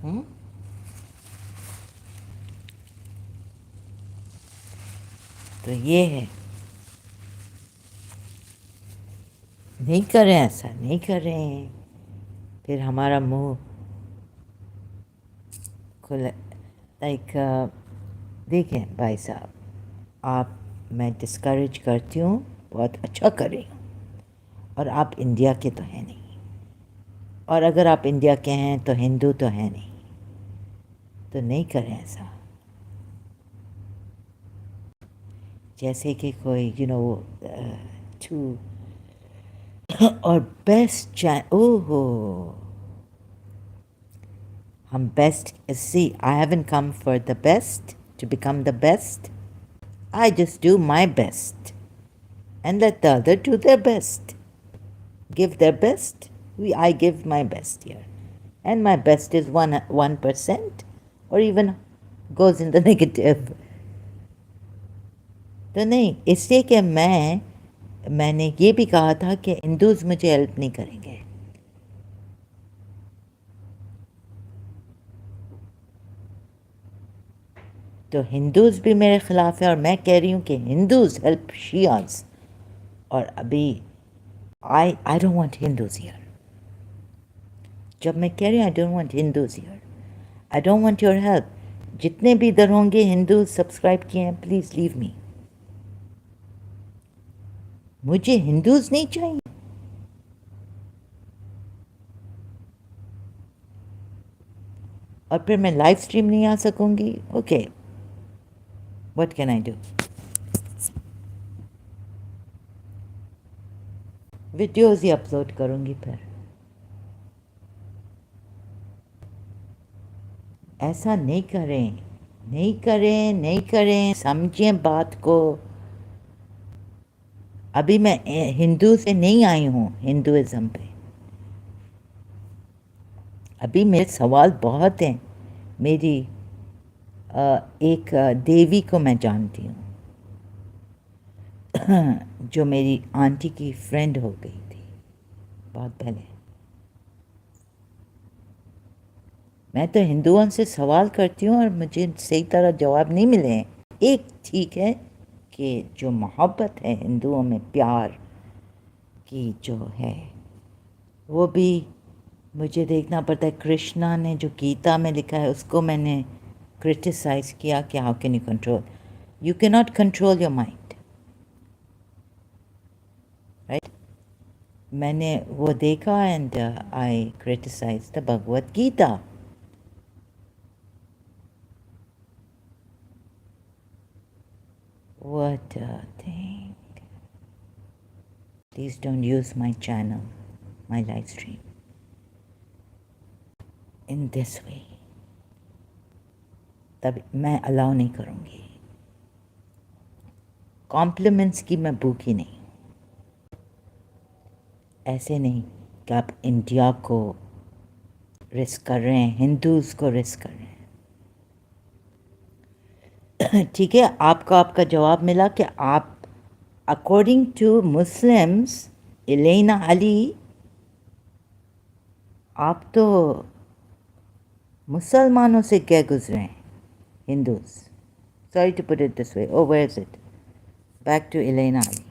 हम्म? तो ये है, नहीं कर रहे हैं, ऐसा नहीं कर रहे हैं, फिर हमारा मुंह खुला। लाइक देखें भाई साहब, आप, मैं डिस्करेज करती हूँ, बहुत अच्छा कर रही हूँ, और आप इंडिया के तो हैं नहीं, और अगर आप इंडिया के हैं तो हिंदू तो हैं नहीं, तो नहीं करें ऐसा। जैसे कि कोई टू और बेस्ट ओहो, हम best, see I haven't come for the best to become the best, I just do my best and let the other do their best. Give their best. I give my best here, and my best is 1%, or even goes in the negative. तो नहीं, इसलिए कि मैंने ये भी कहा था कि हिंदूज मुझे हेल्प नहीं करेंगे। तो हिंदूज भी मेरे खिलाफ है, और मैं कह रही हूँ कि हिंदूज हेल्प शियाज, और अभी I don't want Hindus here. जब मैं कह रही हूँ I don't want Hindus here, I don't want your help. जितने भी इधर होंगे हिंदू सब्सक्राइब किए हैं, प्लीज़ लीव मी। मुझे हिंदूज नहीं चाहिए। और फिर मैं लाइव स्ट्रीम नहीं आ सकूंगी। Okay, what can I do? Videos ही अपलोड करूंगी फिर। ऐसा नहीं करें, नहीं करें, नहीं करें, समझें बात को। अभी मैं हिंदू से नहीं आई हूँ हिंदुज़म पे। अभी मेरे सवाल बहुत हैं। मेरी एक देवी को मैं जानती हूँ, जो मेरी आंटी की फ्रेंड हो गई थी बहुत पहले। मैं तो हिंदुओं से सवाल करती हूँ और मुझे सही तरह जवाब नहीं मिले हैं। एक ठीक है कि जो मोहब्बत है हिंदुओं में, प्यार की जो है, वो भी मुझे देखना पड़ता है। कृष्णा ने जो गीता में लिखा है उसको मैंने क्रिटिसाइज़ किया कि how can you control, you can not control your mind, right. मैंने वो देखा and I criticise the Bhagavad Gita. What a thing. Please don't use my channel, my live stream, in this way. तब मैं अलाउ नहीं करूँगी। Compliments की मैं भूखी नहीं हूँ। ऐसे नहीं कि आप इंडिया को रिस्क कर रहे हैं, हिंदूज़ को रिस्क कर रहे हैं। ठीक है, आपको आपका जवाब मिला कि आप, अकॉर्डिंग टू मुस्लिम्स, इलेना अली, आप तो मुसलमानों से क्या गुजरे हैं, Hindus. Sorry to put it this way. Oh, where is it? Back to Elena Ali.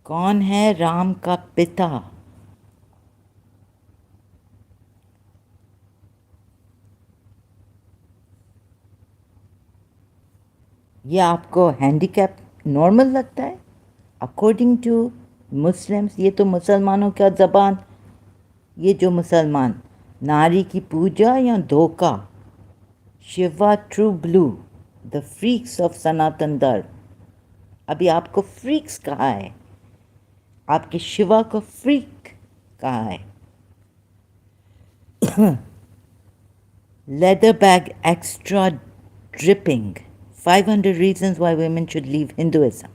कौन है राम का पिता? ये आपको हैंडीकैप नॉर्मल लगता है? अकॉर्डिंग टू मुस्लिम्स, ये तो मुसलमानों का ज़बान, ये जो मुसलमान, नारी की पूजा या धोखा? Shiva true blue, the freaks of Sanatan Dharma. अभी आपको फ्रीक्स कहा है, आपके शिवा को फ्रीक कहा है। Leather bag extra dripping, 500 reasons why women should leave Hinduism.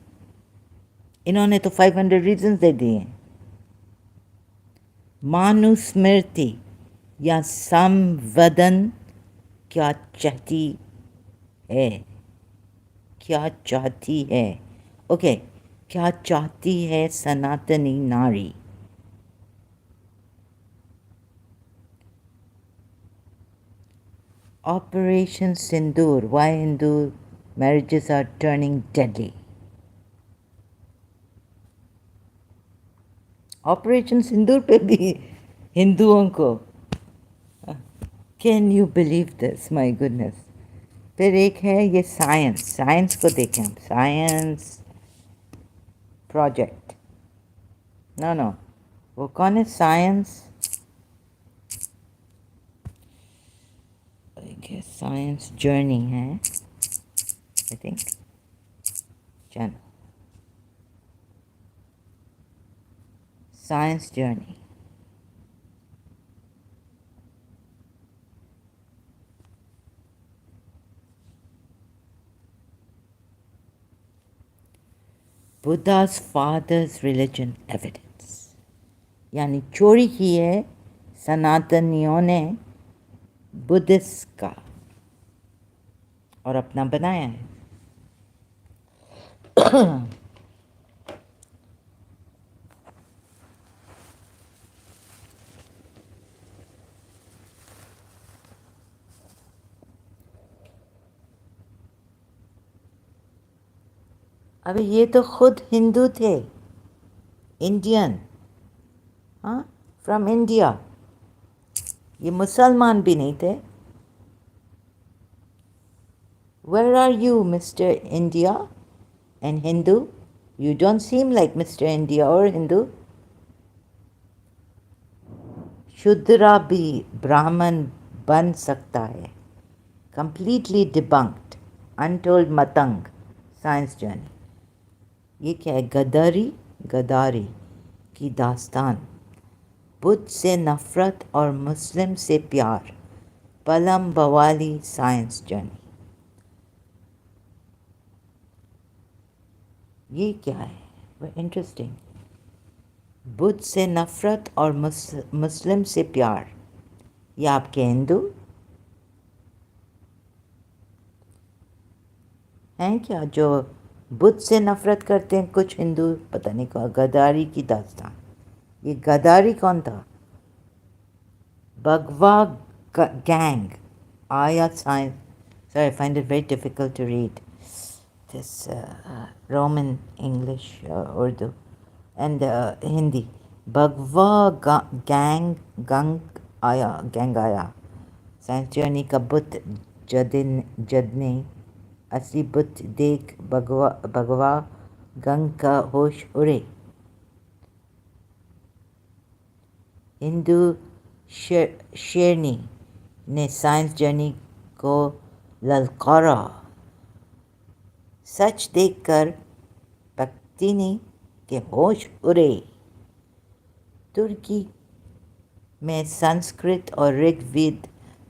इन्होंने तो 500 रीजन्स दे दिए हैं। मानुस्मृति या संवदन क्या चाहती है? क्या चाहती है? ओके, क्या चाहती है सनातनी नारी? Operation Sindoor, why Hindu marriages are turning deadly? Operation Sindoor पे भी हिंदुओं को, can you believe this? My goodness. फिर एक है ये साइंस, साइंस को देखें हम, साइंस प्रोजेक्ट, नो नो, वो कौन है? साइंस, साइंस जर्नी है I think, channel science journey. Buddha's father's religion evidence, यानी चोरी की है सनातनियों ने बुद्धिस्ट का और अपना बनाया है। अबे ये तो खुद हिंदू थे, इंडियन, हाँ, फ्रॉम इंडिया, ये मुसलमान भी नहीं थे। Where are you mister India and Hindu? You don't seem like mister India और हिंदू। शूद्रा भी ब्राह्मण बन सकता है, completely debunked, untold Matang, science journey. ये क्या है? गदारी, गदारी की दास्तान, बुद्ध से नफ़रत और मुस्लिम से प्यार, पलम बवाली, साइंस जर्नी। ये क्या है? वो इंटरेस्टिंग, बुद्ध से नफ़रत और मुस्लिम से प्यार, ये आपके हिंदू हैं क्या जो बुद्ध से नफ़रत करते हैं? कुछ हिंदू, पता नहीं कहा, गदारी की दास्तान। ये गदारी कौन था? भगवा गैंग आया science, sorry, I find it very difficult to read this Roman English, Urdu and Hindi. भगवा गैंग आया साइंस जर्नी का बुद्ध जदने असली बुद्ध देख भगवा गंग का होश उड़े। हिंदू शेरनी ने साइंस जर्नी को ललकारा, सच देखकर भक्तिनी के होश उड़े। तुर्की में संस्कृत और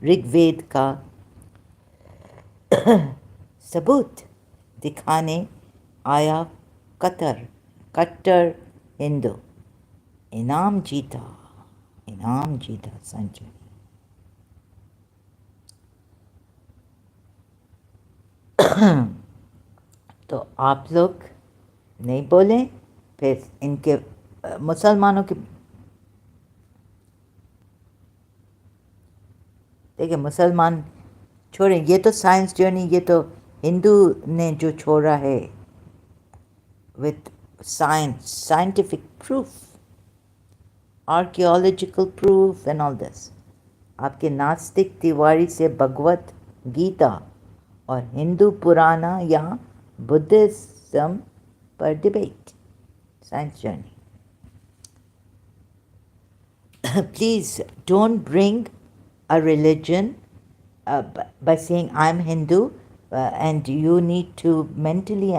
ऋग्वेद का सबूत दिखाने आया कट्टर हिंदू, इनाम जीता संजय। तो आप लोग नहीं बोले, फिर इनके मुसलमानों के, देखिए मुसलमान छोड़ें, ये तो साइंस जर्नी, ये तो हिंदू ने जो छोड़ा है with scientific proof, archaeological proof and all this. आपके नास्तिक तिवारी से भगवत गीता और हिंदू पुराना या बुद्धिज्म पर debate. Science journey. Please don't bring a religion by saying I'm Hindu and you need to mentally,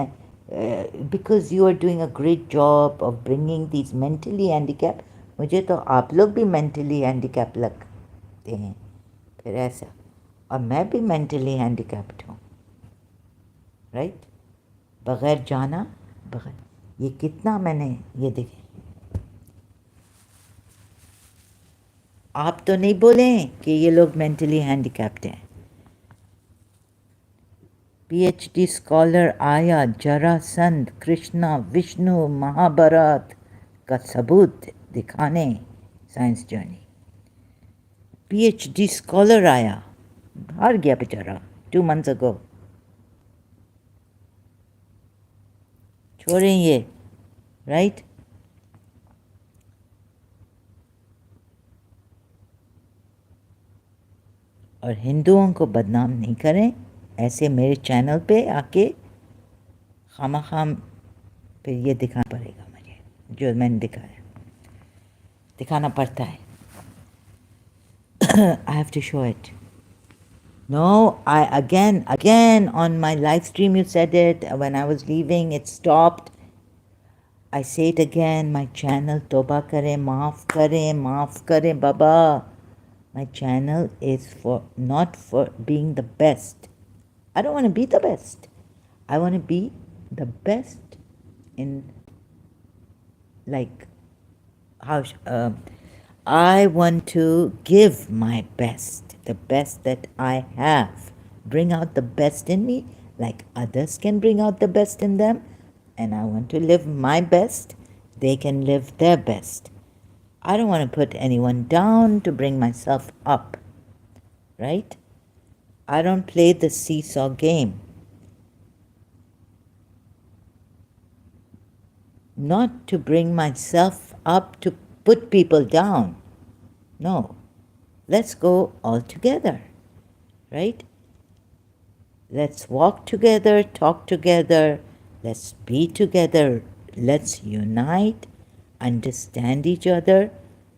because you are doing a great job of bringing these mentally handicapped. मुझे तो आप लोग भी mentally handicapped लगते हैं फिर ऐसा, और मैं भी mentally handicapped हूँ, right? बगैर जाना, बगैर ये कितना मैंने ये देखे. आप तो नहीं बोले कि ये लोग मेंटली हैंडीकैप्ड हैं. पीएचडी स्कॉलर आया जरासंध कृष्णा विष्णु महाभारत का सबूत दिखाने. Science journey. पीएचडी स्कॉलर आया, हार गया बेचारा 2 months ago. छोड़ें ये, राइट? और हिंदुओं को बदनाम नहीं करें ऐसे मेरे चैनल पे आके. खाम फिर ये दिखाना पड़ेगा मुझे, जो मैंने दिखाना पड़ता है. I have to show it. No, I again on my live stream you said it. When I was leaving it stopped. I say it again, my channel toba kare, maaf kare baba. My channel is not for being the best. I don't want to be the best. I want to be the best in, like, how I want to give my best, the best that I have. Bring out the best in me like others can bring out the best in them. And I want to live my best. They can live their best. I don't want to put anyone down to bring myself up, right? I don't play the seesaw game. Not to bring myself up to put people down. No. Let's go all together, right? Let's walk together, talk together, let's be together, let's unite, understand each other,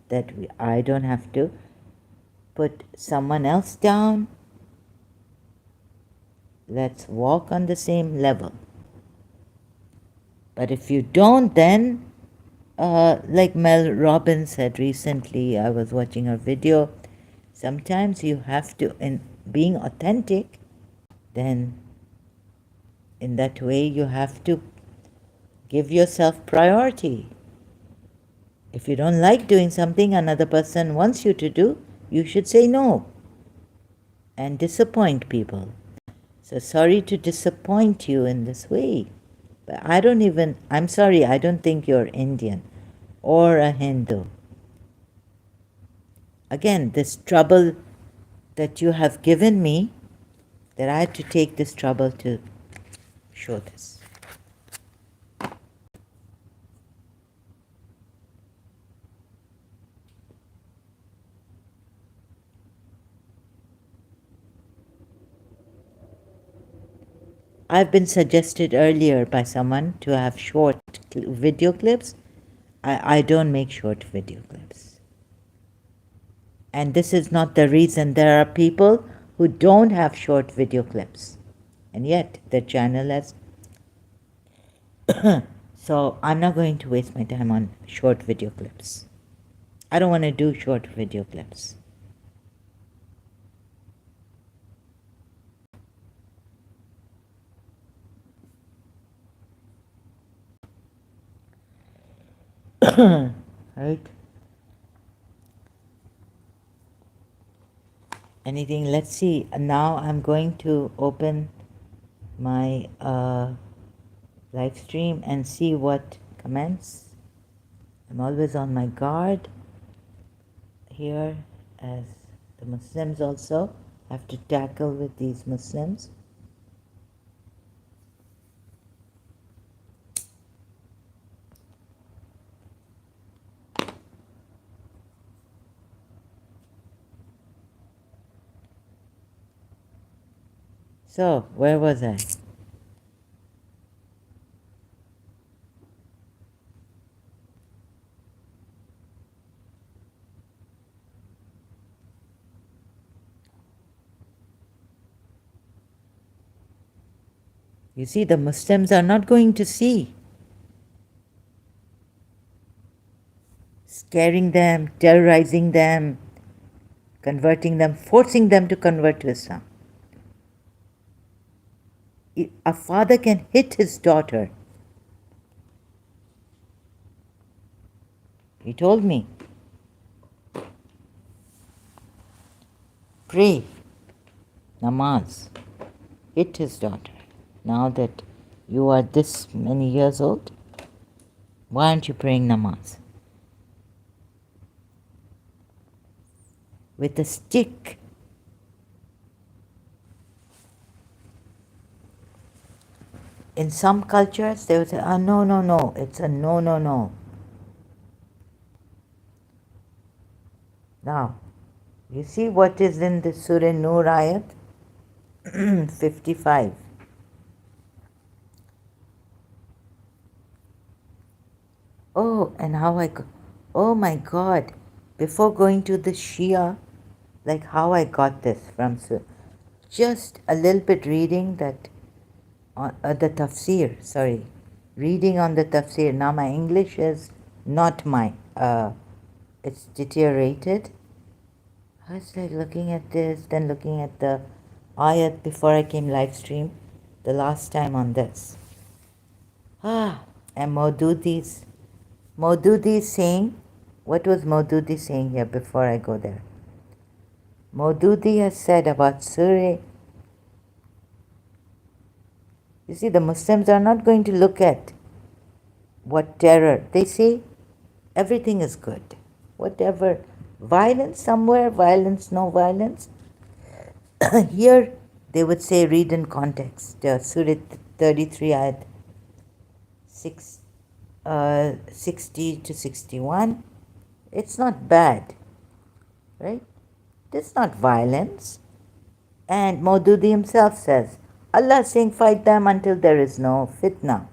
that I don't have to put someone else down. Let's walk on the same level. But if you don't, then, like Mel Robbins said recently, I was watching her video, sometimes you have to, in being authentic, then in that way you have to give yourself priority. If you don't like doing something another person wants you to do, you should say no and disappoint people. So sorry to disappoint you in this way. But I'm sorry, I don't think you're Indian or a Hindu. Again, this trouble that you have given me, that I had to take this trouble to show this. I've been suggested earlier by someone to have short video clips. I don't make short video clips. And this is not the reason. There are people who don't have short video clips. And yet the channel has... So I'm not going to waste my time on short video clips. I don't want to do short video clips. Right? Anything? Let's see. Now I'm going to open my live stream and see what comments. I'm always on my guard here, as the Muslims also have to tackle with these Muslims. So, where was I? You see, the Muslims are not going to see. Scaring them, terrorizing them, converting them, forcing them to convert to Islam. A father can hit his daughter. He told me, pray, namaz, hit his daughter. Now that you are this many years old, why aren't you praying namaz? With a stick. In some cultures, they would say, no, no, no. It's a no, no, no. Now, you see what is in the Surah Nur ayat 55. Oh, and oh my God, before going to the Shia, like how I got this from just a little bit reading that, the tafsir, sorry, reading on the tafsir. Now my English is not it's deteriorated. I was like looking at this, then looking at the ayat before I came live stream, the last time on this. And Maududi saying, what was Maududi saying here before I go there? Maududi has said about Surah, you see, the Muslims are not going to look at what terror. They say everything is good. Whatever, violence somewhere, violence, no violence. Here, they would say read in context. Surah 33 ayat 60 to 61. It's not bad, right? It's not violence. And Maududi himself says, Allah is saying fight them until there is no fitna.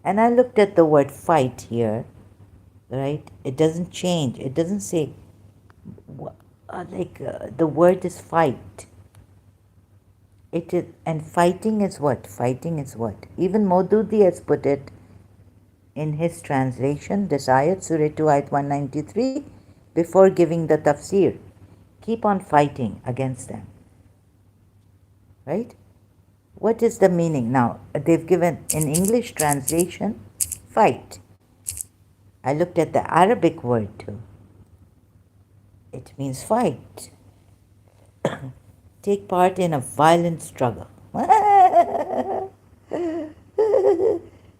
And I looked at the word fight here, right? It doesn't change. It doesn't say, the word is fight. It is, and fighting is what? Fighting is what? Even Maududi has put it in his translation, this ayat, Surah 2, ayat 193, before giving the tafsir. Keep on fighting against them. Right? What is the meaning? Now, they've given in English translation, fight. I looked at the Arabic word too. It means fight. Take part in a violent struggle.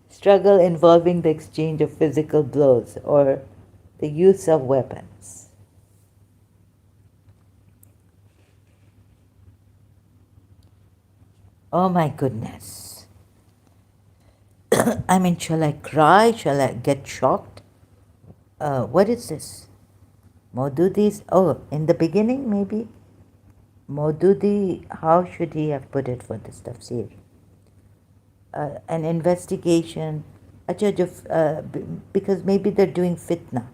Struggle involving the exchange of physical blows or the use of weapons. Oh my goodness. I mean, shall I cry? Shall I get shocked? What is this? Maududi's, in the beginning maybe? Maududi, how should he have put it for this tafsir? An investigation, a judge of, because maybe they're doing fitna.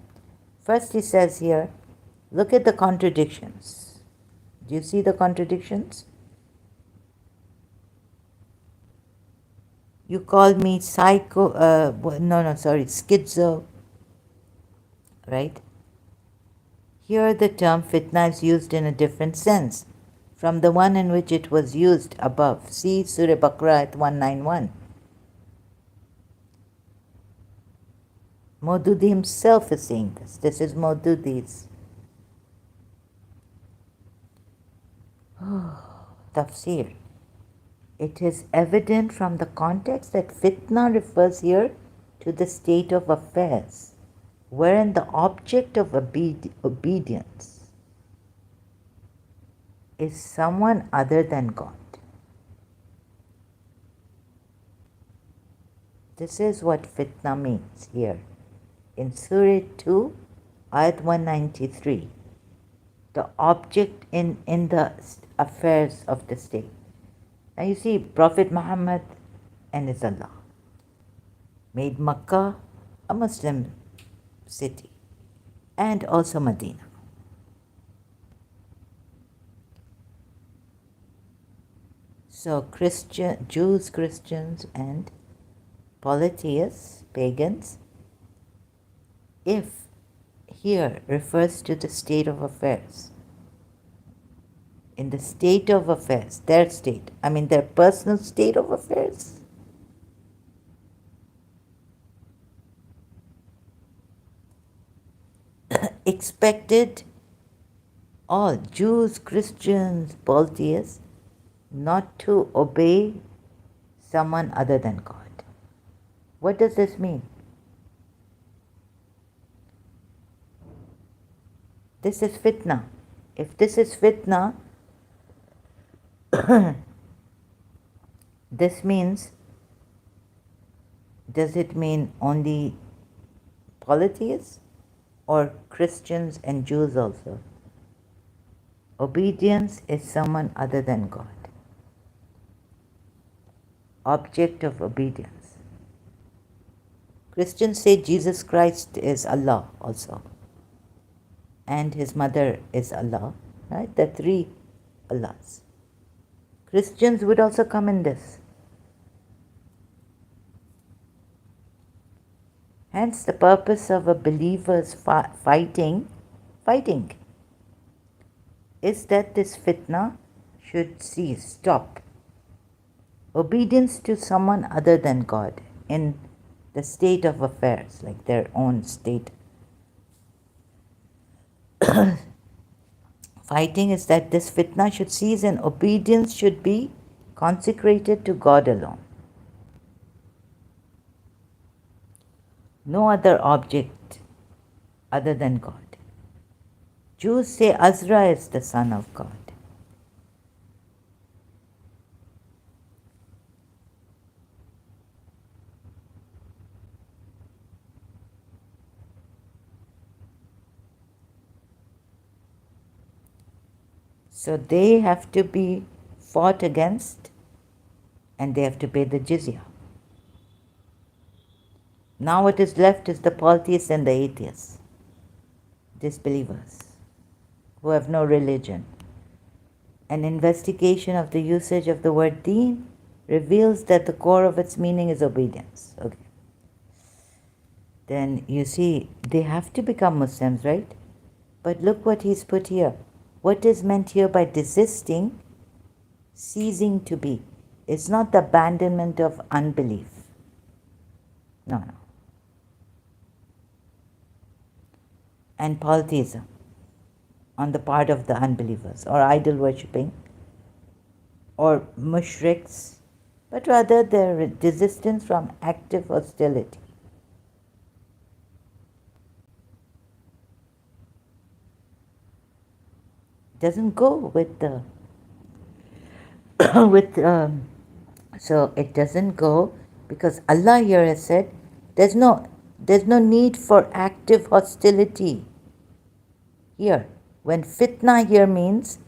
First he says here, look at the contradictions. Do you see the contradictions? You call me schizo, right? Here the term fitna is used in a different sense from the one in which it was used above. See Surah Baqarah at 191. Maududi himself is saying this. This is Maududi's tafsir. It is evident from the context that fitna refers here to the state of affairs, wherein the object of obedience is someone other than God. This is what fitna means here. In Surah 2, ayat 193, the object in the affairs of the state. Now you see, Prophet Muhammad and his Allah made Makkah a Muslim city and also Medina. So Jews, Christians and polytheists, pagans, if here refers to the state of affairs, in the state of affairs, their state, I mean their personal state of affairs, expected all Jews, Christians, polytheists not to obey someone other than God. What does this mean? This is fitna. If this is fitna, this means, does it mean only polytheists or Christians and Jews also? Obedience is someone other than God. Object of obedience. Christians say Jesus Christ is Allah also, and his mother is Allah, right? The three Allahs. Christians would also come in this. Hence, the purpose of a believer's fighting is that this fitna should cease, stop. Obedience to someone other than God in the state of affairs, like their own state. Fighting is that this fitna should cease and obedience should be consecrated to God alone. No other object other than God. Jews say Azra is the son of God. So they have to be fought against and they have to pay the jizya. Now what is left is the polytheists and the atheists, disbelievers, who have no religion. An investigation of the usage of the word deen reveals that the core of its meaning is obedience. Okay. Then you see, they have to become Muslims, right? But look what he's put here. What is meant here by desisting, ceasing to be? It's not the abandonment of unbelief. No. And polytheism on the part of the unbelievers, or idol worshipping, or mushriks, but rather their desistance from active hostility. Doesn't go with the so it doesn't go because Allah here has said there's no need for active hostility here. When fitna here means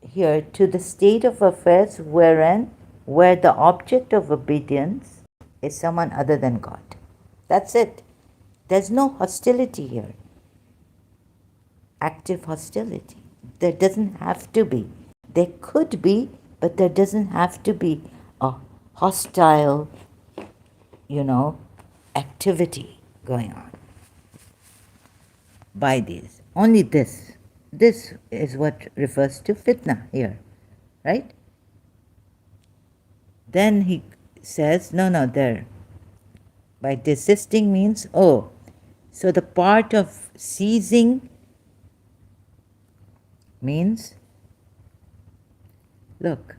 here to the state of affairs where the object of obedience is someone other than God. That's it. There's no hostility here. Active hostility. There doesn't have to be. There could be, but there doesn't have to be a hostile, activity going on by these. Only this. This is what refers to fitna here, right? Then he says, no, there. By desisting means, so the part of ceasing means, look,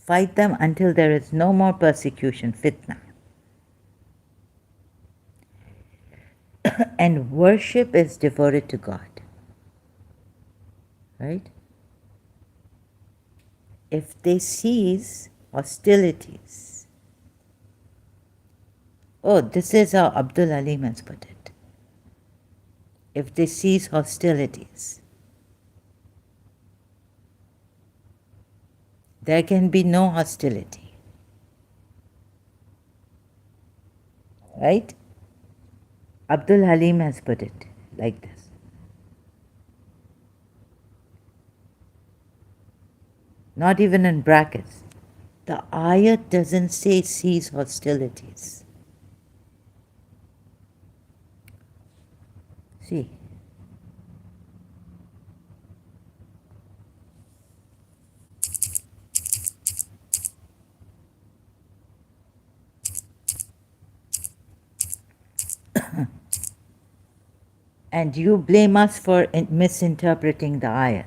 fight them until there is no more persecution, fitna. And worship is devoted to God. Right? If they cease hostilities, this is how Abdul Alim has put it. If they cease hostilities, There can be no hostility. Right? Abdul Halim has put it like this. Not even in brackets. The ayat doesn't say cease hostilities. See. And you blame us for misinterpreting the ayat.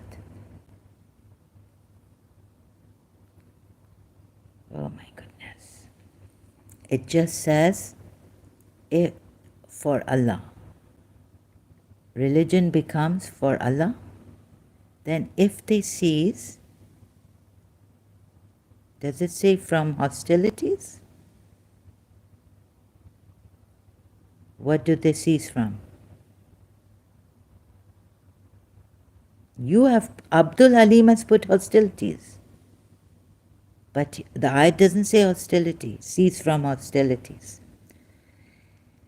Oh my goodness. It just says, if for Allah. Religion becomes for Allah. Then if they cease, does it say from hostilities? What do they cease from? You have, Abdul Halim has put hostilities. But the ayat doesn't say hostility, cease from hostilities.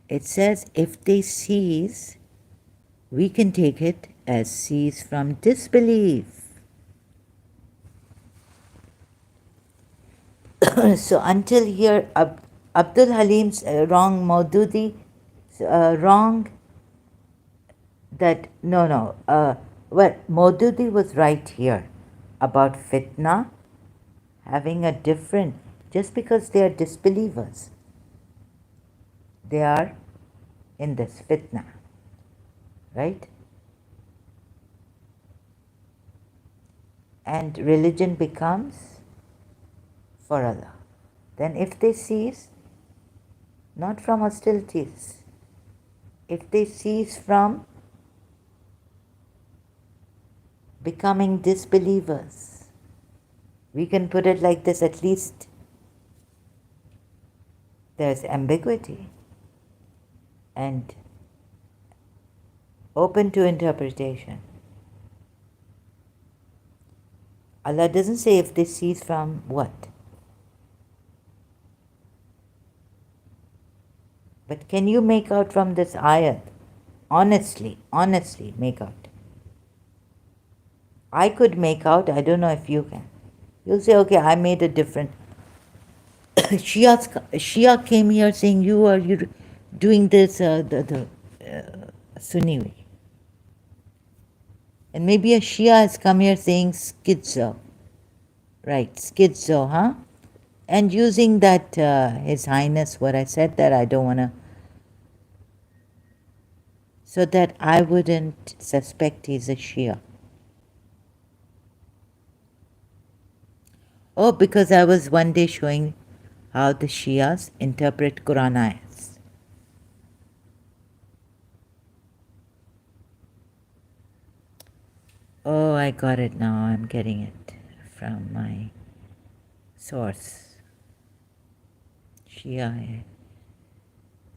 It says if they cease, we can take it as cease from disbelief. So until here, Abdul Halim's wrong, Maududi, wrong that, no, well, Maududi was right here about fitna having a different, just because they are disbelievers, they are in this fitna, right? And religion becomes for Allah. Then if they cease, not from hostilities, if they cease from becoming disbelievers, we can put it like this, at least there's ambiguity and open to interpretation. Allah doesn't say if they cease from what. But can you make out from this ayat? Honestly make out. I could make out, I don't know if you can. You'll say, okay, I made a different. Shia came here saying you're doing this the Sunni way. And maybe a Shia has come here saying schizo. Right, schizo, huh? And using that, His Highness, what I said that I don't want to, so that I wouldn't suspect he's a Shia. Oh, because I was one day showing how the Shias interpret Quran ayats. Oh, I got it now. I'm getting it from my source. Shia.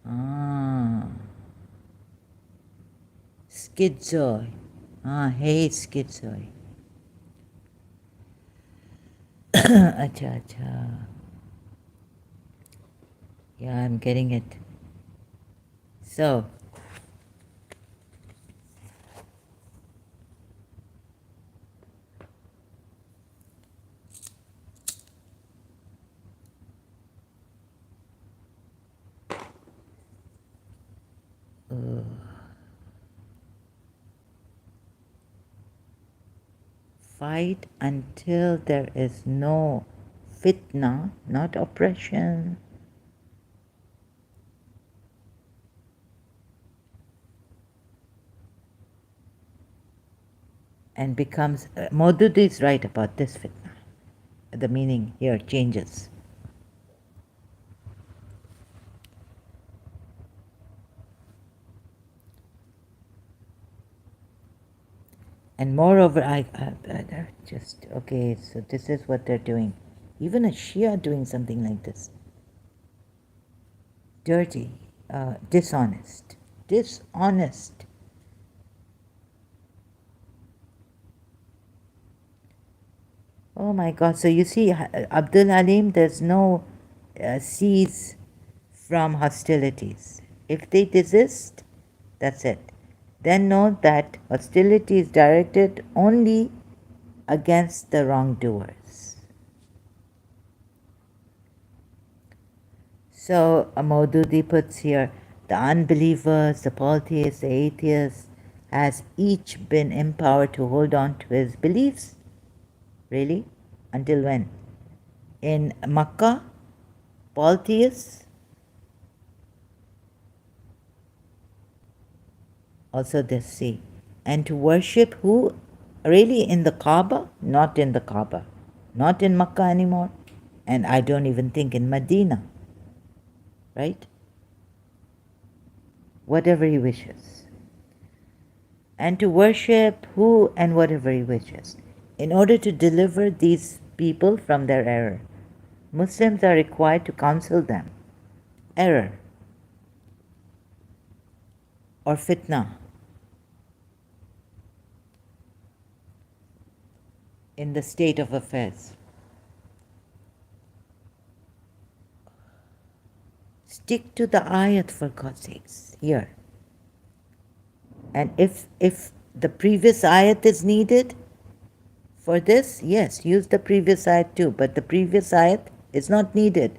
Ah. Schizoid. Ah, hey, schizoid. Acha, acha. Yeah, I'm getting it. So, fight until there is no fitna, not oppression. And becomes, Maudud is right about this fitna. The meaning here changes. And moreover, I just, okay, so this is what they're doing. Even a Shia doing something like this. Dirty, dishonest. Oh my God. So you see, Abdul Halim, there's no cease from hostilities. If they desist, that's it. Then know that hostility is directed only against the wrongdoers. So Maududi puts here, the unbelievers, the polytheists, the atheists, has each been empowered to hold on to his beliefs. Really? Until when? In Makkah, polytheists, also this sea. And to worship who? Really in the Kaaba? Not in the Kaaba. Not in Makkah anymore. And I don't even think in Medina. Right? Whatever he wishes. And to worship who and whatever he wishes. In order to deliver these people from their error, Muslims are required to counsel them. Error or fitna in the state of affairs. Stick to the ayat, for God's sakes, here. And if the previous ayat is needed for this, yes, use the previous ayat too, but the previous ayat is not needed.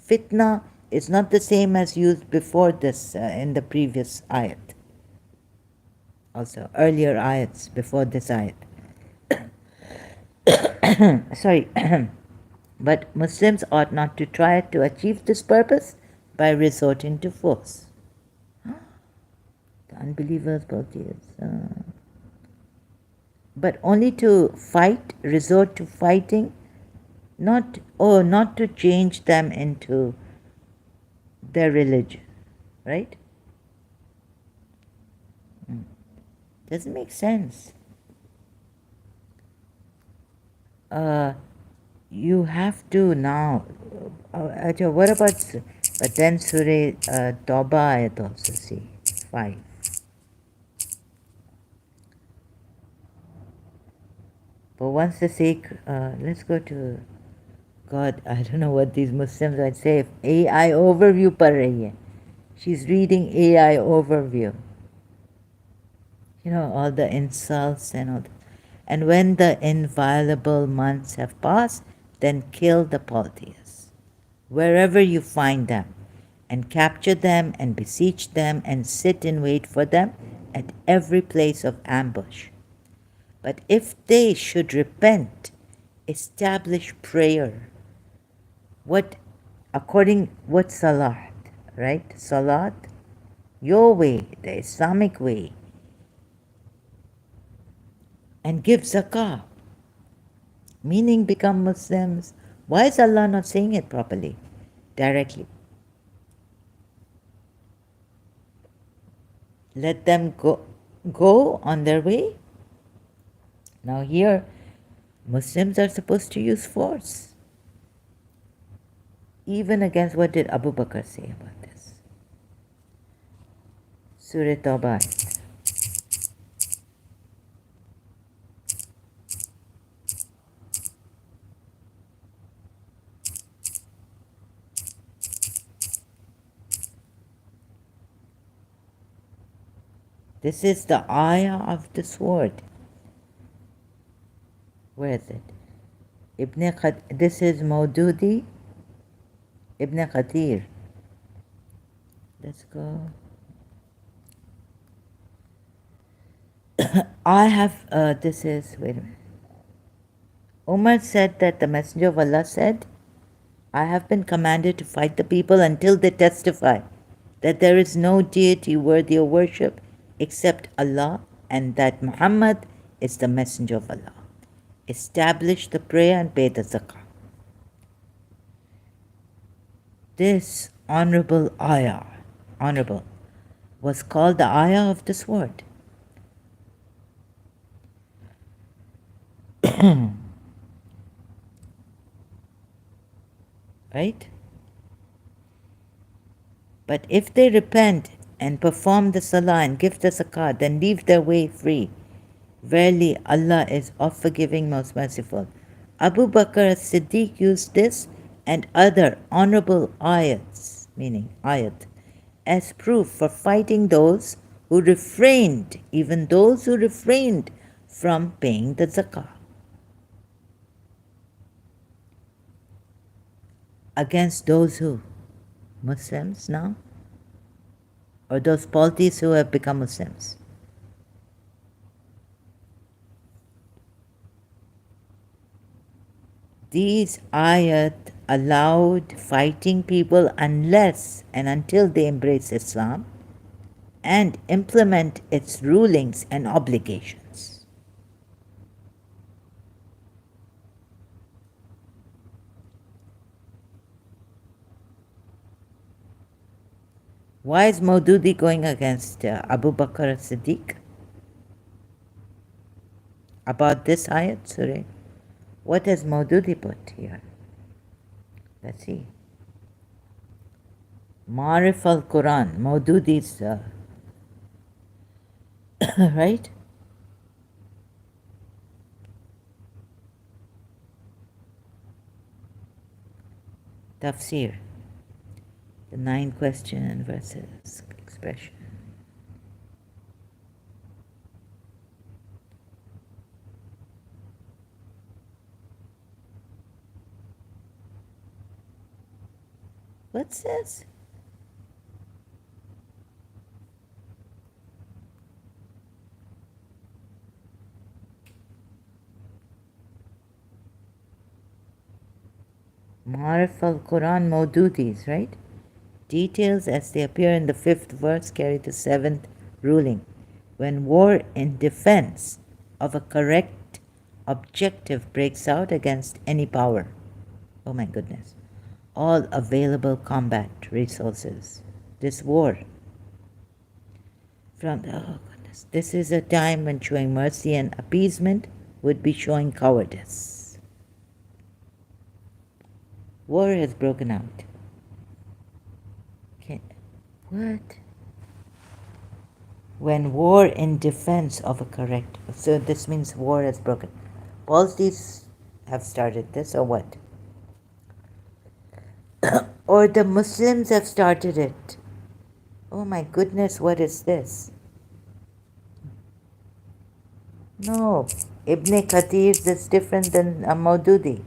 Fitna is not the same as used before this in the previous ayat. Also, earlier ayats before this ayat. Sorry. But Muslims ought not to try to achieve this purpose by resorting to force. The unbelievers, polytheists. But only to fight, resort to fighting, not to change them into their religion, right? Doesn't make sense. You have to now. What about? But then Surah Tawbah ayat also, see 5. But once the sake, let's go to God. I don't know what these Muslims might say. AI overview par rahi hai. She's reading AI overview. You know, all the insults and all that. And when the inviolable months have passed, then kill the polytheists, wherever you find them, and capture them and besiege them and sit in wait for them at every place of ambush. But if they should repent, establish prayer. What Salat, right? Salat, your way, the Islamic way. And give zakah, meaning become Muslims. Why is Allah not saying it properly, directly? Let them go on their way. Now here, Muslims are supposed to use force. Even against, what did Abu Bakr say about this? Surah Tawbah. This is the ayah of the sword. Where is it? This is Maududi Ibn Kathir. Let's go. This is, wait a minute. Umar said that the Messenger of Allah said, I have been commanded to fight the people until they testify that there is no deity worthy of worship except Allah and that Muhammad is the Messenger of Allah. Establish the prayer and pay the zakah. This honorable ayah, was called the ayah of the sword. Right? But if they repent and perform the salah and give the zakah, then leave their way free. Verily, Allah is oft forgiving, most merciful. Abu Bakr as-Siddiq used this and other honorable ayats, meaning ayat, as proof for fighting those who refrained, even those who refrained from paying the zakah. Against those who? Muslims now? Or those polities who have become Muslims? These ayat allowed fighting people unless and until they embrace Islam and implement its rulings and obligations. Why is Maududi going against Abu Bakr as-Siddiq? About this ayat, Surah? What has Maududi put here? Let's see. Marif al-Quran, Maududi's, right? Tafsir, the 9 question verses expression. What's this? Marif al-Quran Maududis, right? Details as they appear in the 5th verse carry the 7th ruling. When war in defense of a correct objective breaks out against any power, oh my goodness, all available combat resources. This war, oh goodness, this is a time when showing mercy and appeasement would be showing cowardice. War has broken out. What? When war in defense of a correct, so this means war has broken. Policies have started this, or what? Or the Muslims have started it. Oh my goodness, what is this? No, Ibn Kathir is different than Maududi.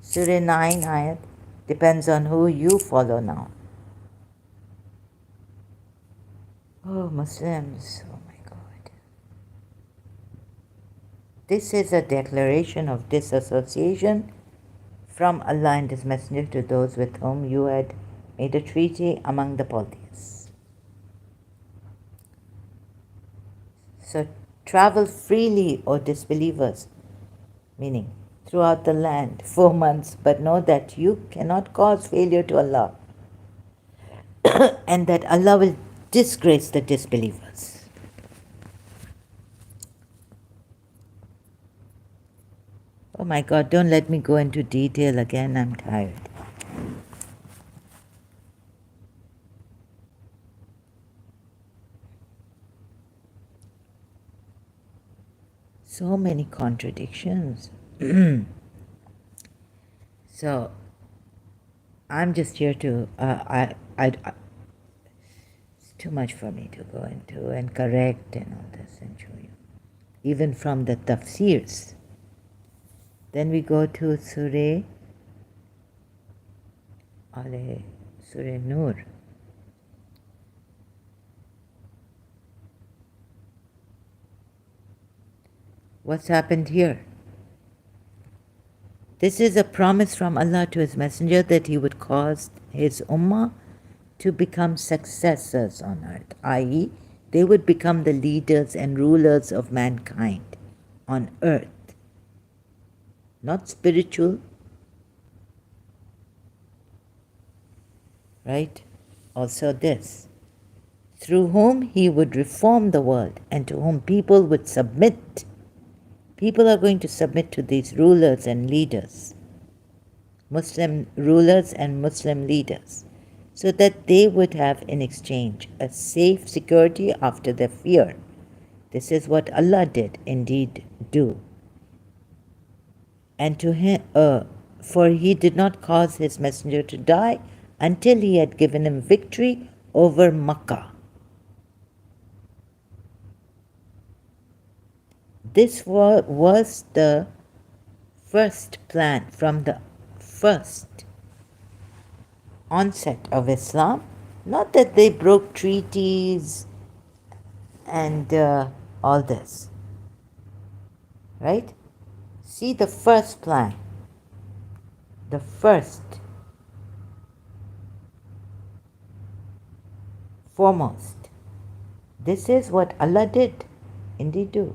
Surah 9 ayat depends on who you follow now. Oh, Muslims, oh my God. This is a declaration of disassociation from Allah and His Messenger to those with whom you had made a treaty among the polytheists. So travel freely, O disbelievers, meaning throughout the land 4 months, but know that you cannot cause failure to Allah and that Allah will disgrace the disbelievers. Oh my God, don't let me go into detail again, I'm tired. So many contradictions. So, I'm just here to, it's too much for me to go into and correct and all this and show you. Even from the tafsirs. Then we go to Surah Nur. What's happened here? This is a promise from Allah to His Messenger that He would cause His Ummah to become successors on earth, i.e., they would become the leaders and rulers of mankind on earth. Not spiritual, right? Also this, through whom He would reform the world and to whom people would submit. People are going to submit to these rulers and leaders, Muslim rulers and Muslim leaders, so that they would have in exchange a safe security after their fear. This is what Allah did indeed do. and to him, for he did not cause his messenger to die until he had given him victory over Makkah. This was the first plan from the first onset of Islam. Not that they broke treaties and all this, right? See the first plan, the first, foremost. This is what Allah did, indeed do,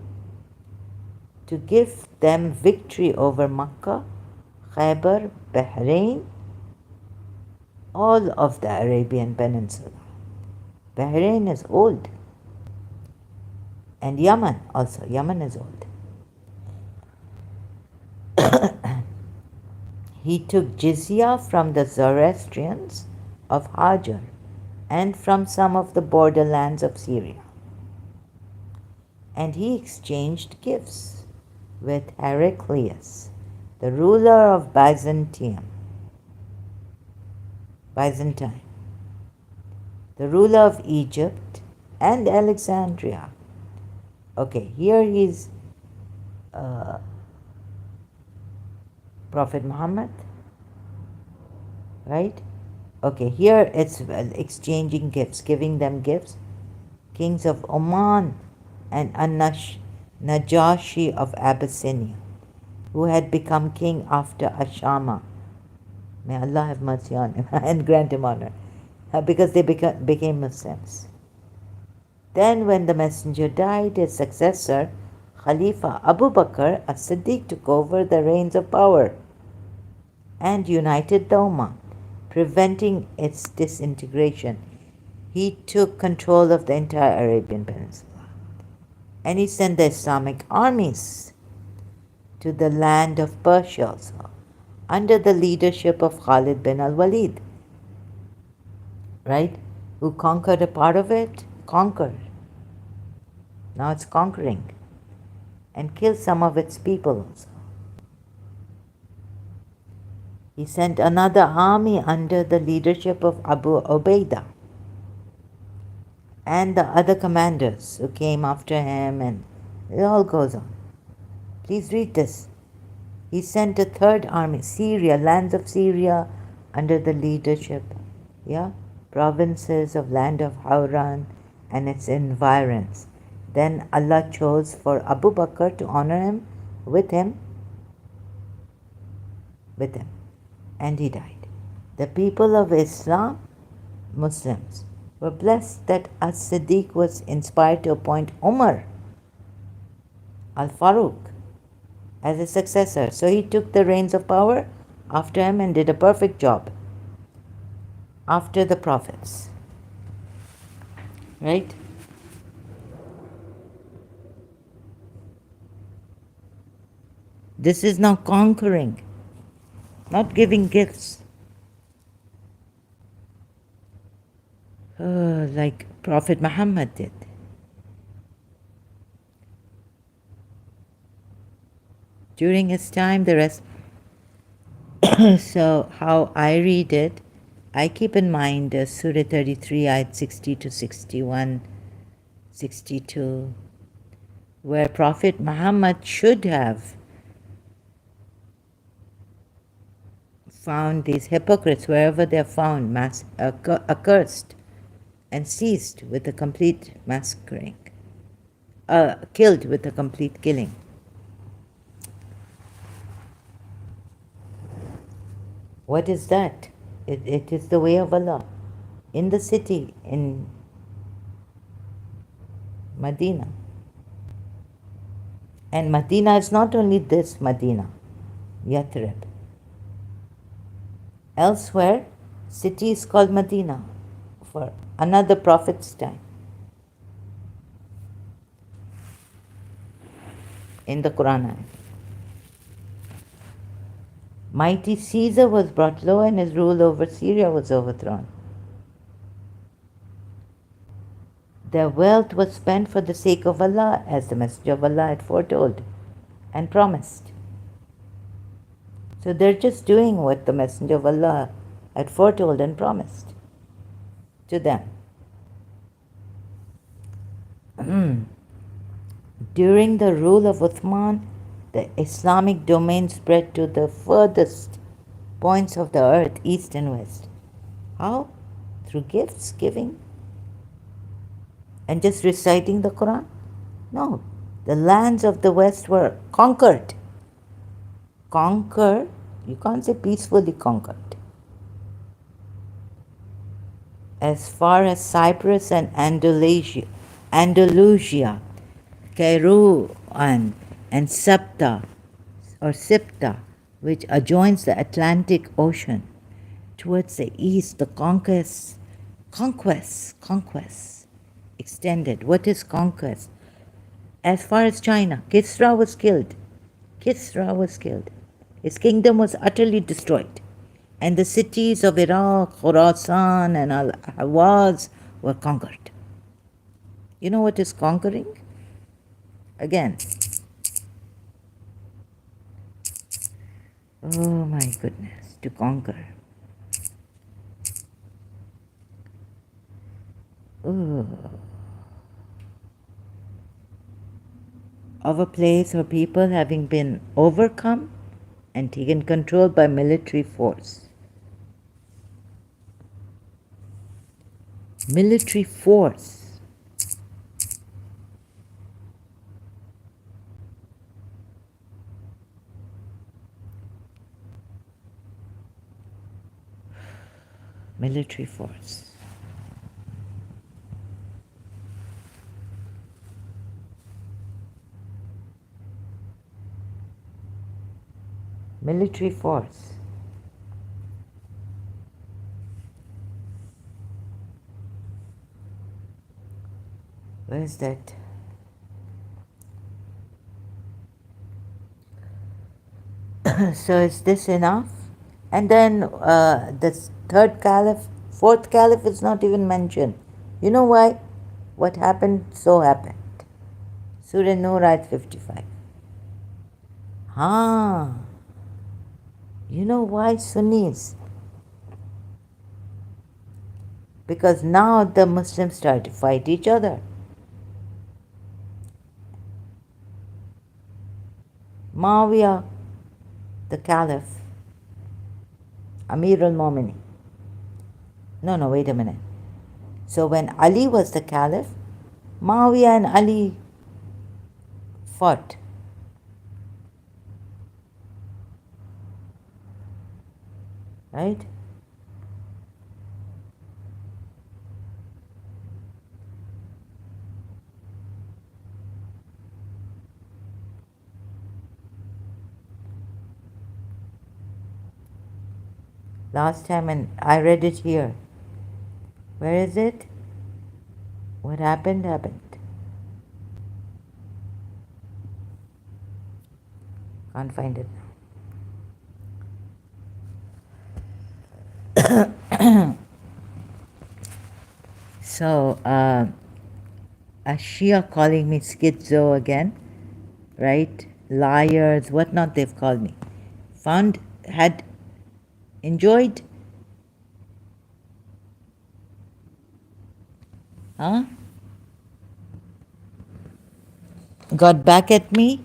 to give them victory over Makkah, Khaybar, Bahrain, all of the Arabian Peninsula. Bahrain is old. And Yemen also. Yemen is old. He took jizya from the Zoroastrians of Hajar and from some of the borderlands of Syria. And he exchanged gifts with Heraclius, the ruler of Byzantium, Byzantine, the ruler of Egypt and Alexandria. Okay, here he's Prophet Muhammad, right? Okay, here it's exchanging gifts, giving them gifts. Kings of Oman and Najashi of Abyssinia, who had become king after Ashama. May Allah have mercy on him and grant him honor, because they became Muslims. Then when the messenger died, his successor, Khalifa Abu Bakr as-Siddiq, took over the reins of power and united the Ummah, preventing its disintegration. He took control of the entire Arabian Peninsula. And he sent the Islamic armies to the land of Persia also, under the leadership of Khalid bin al-Walid, right? Who conquered a part of it, conquered. Now it's conquering. And killed some of its people also. He sent another army under the leadership of Abu Ubaidah and the other commanders who came after him, and it all goes on. Please read this. He sent a third army, Syria, lands of Syria, under the leadership, provinces of land of Hauran and its environs. Then Allah chose for Abu Bakr to honor him, and he died. The people of Islam, Muslims, were blessed that as-Siddiq was inspired to appoint Umar al-Faruq as his successor. So he took the reins of power after him and did a perfect job after the prophets. Right? This is now conquering, not giving gifts. Like Prophet Muhammad did. During his time, the rest. So, how I read it, I keep in mind Surah 33, ayat 60 to 61, 62, where Prophet Muhammad should have found these hypocrites wherever they are found, accursed and seized with a complete massacring, killed with a complete killing. What is that? It is the way of Allah in the city, in Medina. And Medina is not only this Medina, Yathrib. Elsewhere, city is called Medina for another prophet's time in the Quran. Mighty Caesar was brought low and his rule over Syria was overthrown. Their wealth was spent for the sake of Allah, as the Messenger of Allah had foretold and promised. So they're just doing what the Messenger of Allah had foretold and promised to them. During the rule of Uthman, the Islamic domain spread to the furthest points of the earth, east and west. How? Through gifts, giving, and just reciting the Quran? No. The lands of the west were conquered. Conquer, you can't say peacefully conquered. As far as Cyprus and Andalusia, Kairouan and Sipta, which adjoins the Atlantic Ocean. Towards the east, the conquests extended. What is conquest? As far as China, Kisra was killed. His kingdom was utterly destroyed. And the cities of Iraq, Khorasan, and Al-Hawaz were conquered. You know what is conquering? Again. Oh my goodness, to conquer. Oh. Of a place or people having been overcome and taken control by military force. Military force. Military force. Military force. Where is that? So is this enough? And then the fourth caliph is not even mentioned. You know why? What happened, so happened. Surah Nur, ayat 55. You know why Sunnis? Because now the Muslims start to fight each other. Muawiyah, the caliph, Amir al-Mu'minin. No, wait a minute. So when Ali was the caliph, Muawiyah and Ali fought. Right? Last time, and I read it here. Where is it? What happened, happened. Can't find it now. So, a Shia calling me schizo again, right? Liars, whatnot they've called me. Had enjoyed, got back at me.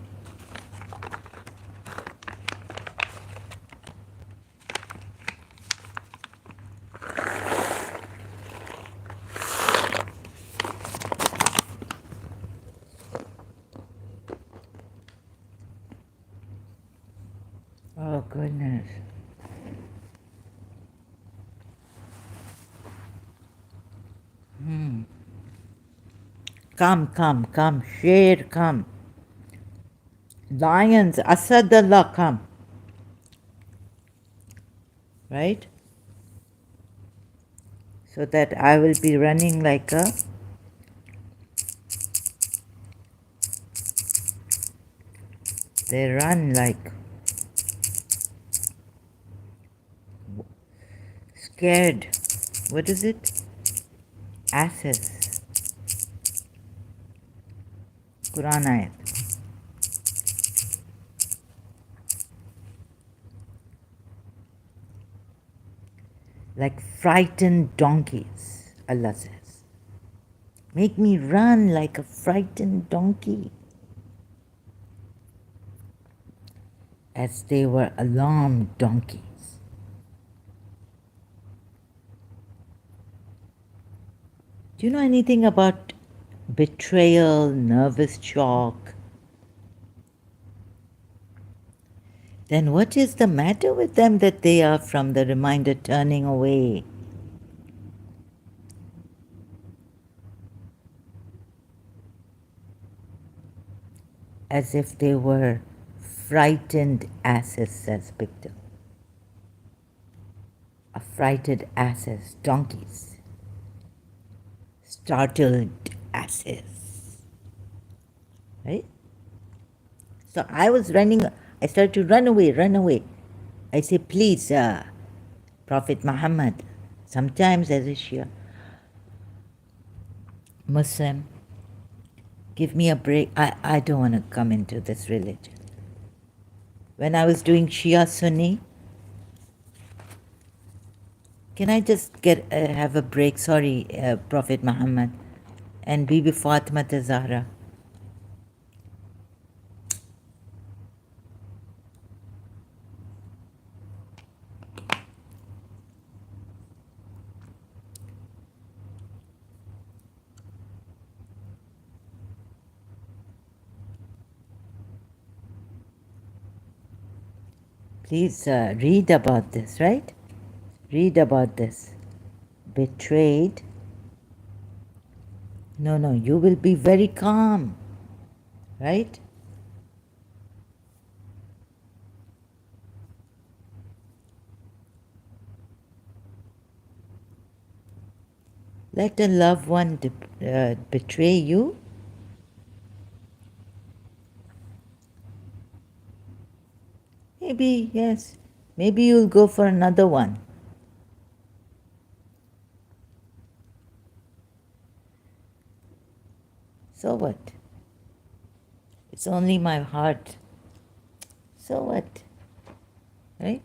Oh goodness. Come, Sher, come. Lions, Asadullah, come. Right? So that I will be running like a they run like scared. What is it? Asses. Quran ayat. like frightened donkeys, Allah says. Make me run like a frightened donkey. As they were alarmed donkeys. Do you know anything about betrayal, nervous shock? Then what is the matter with them that they are from the reminder turning away? As if they were frightened asses, says Victor. Affrighted asses, donkeys. Startled asses. Right? So I was running, I started to run away, run away. I say, please, Prophet Muhammad, sometimes as a Shia Muslim, give me a break. I don't want to come into this religion. When I was doing Shia Sunni, can I just get have a break? Sorry, Prophet Muhammad and Bibi Fatima Zahra. Please read about this, right? Read about this. Betrayed. No, you will be very calm, right? Let a loved one betray you. Maybe, yes. Maybe you'll go for another one. So what? It's only my heart. So what? Right?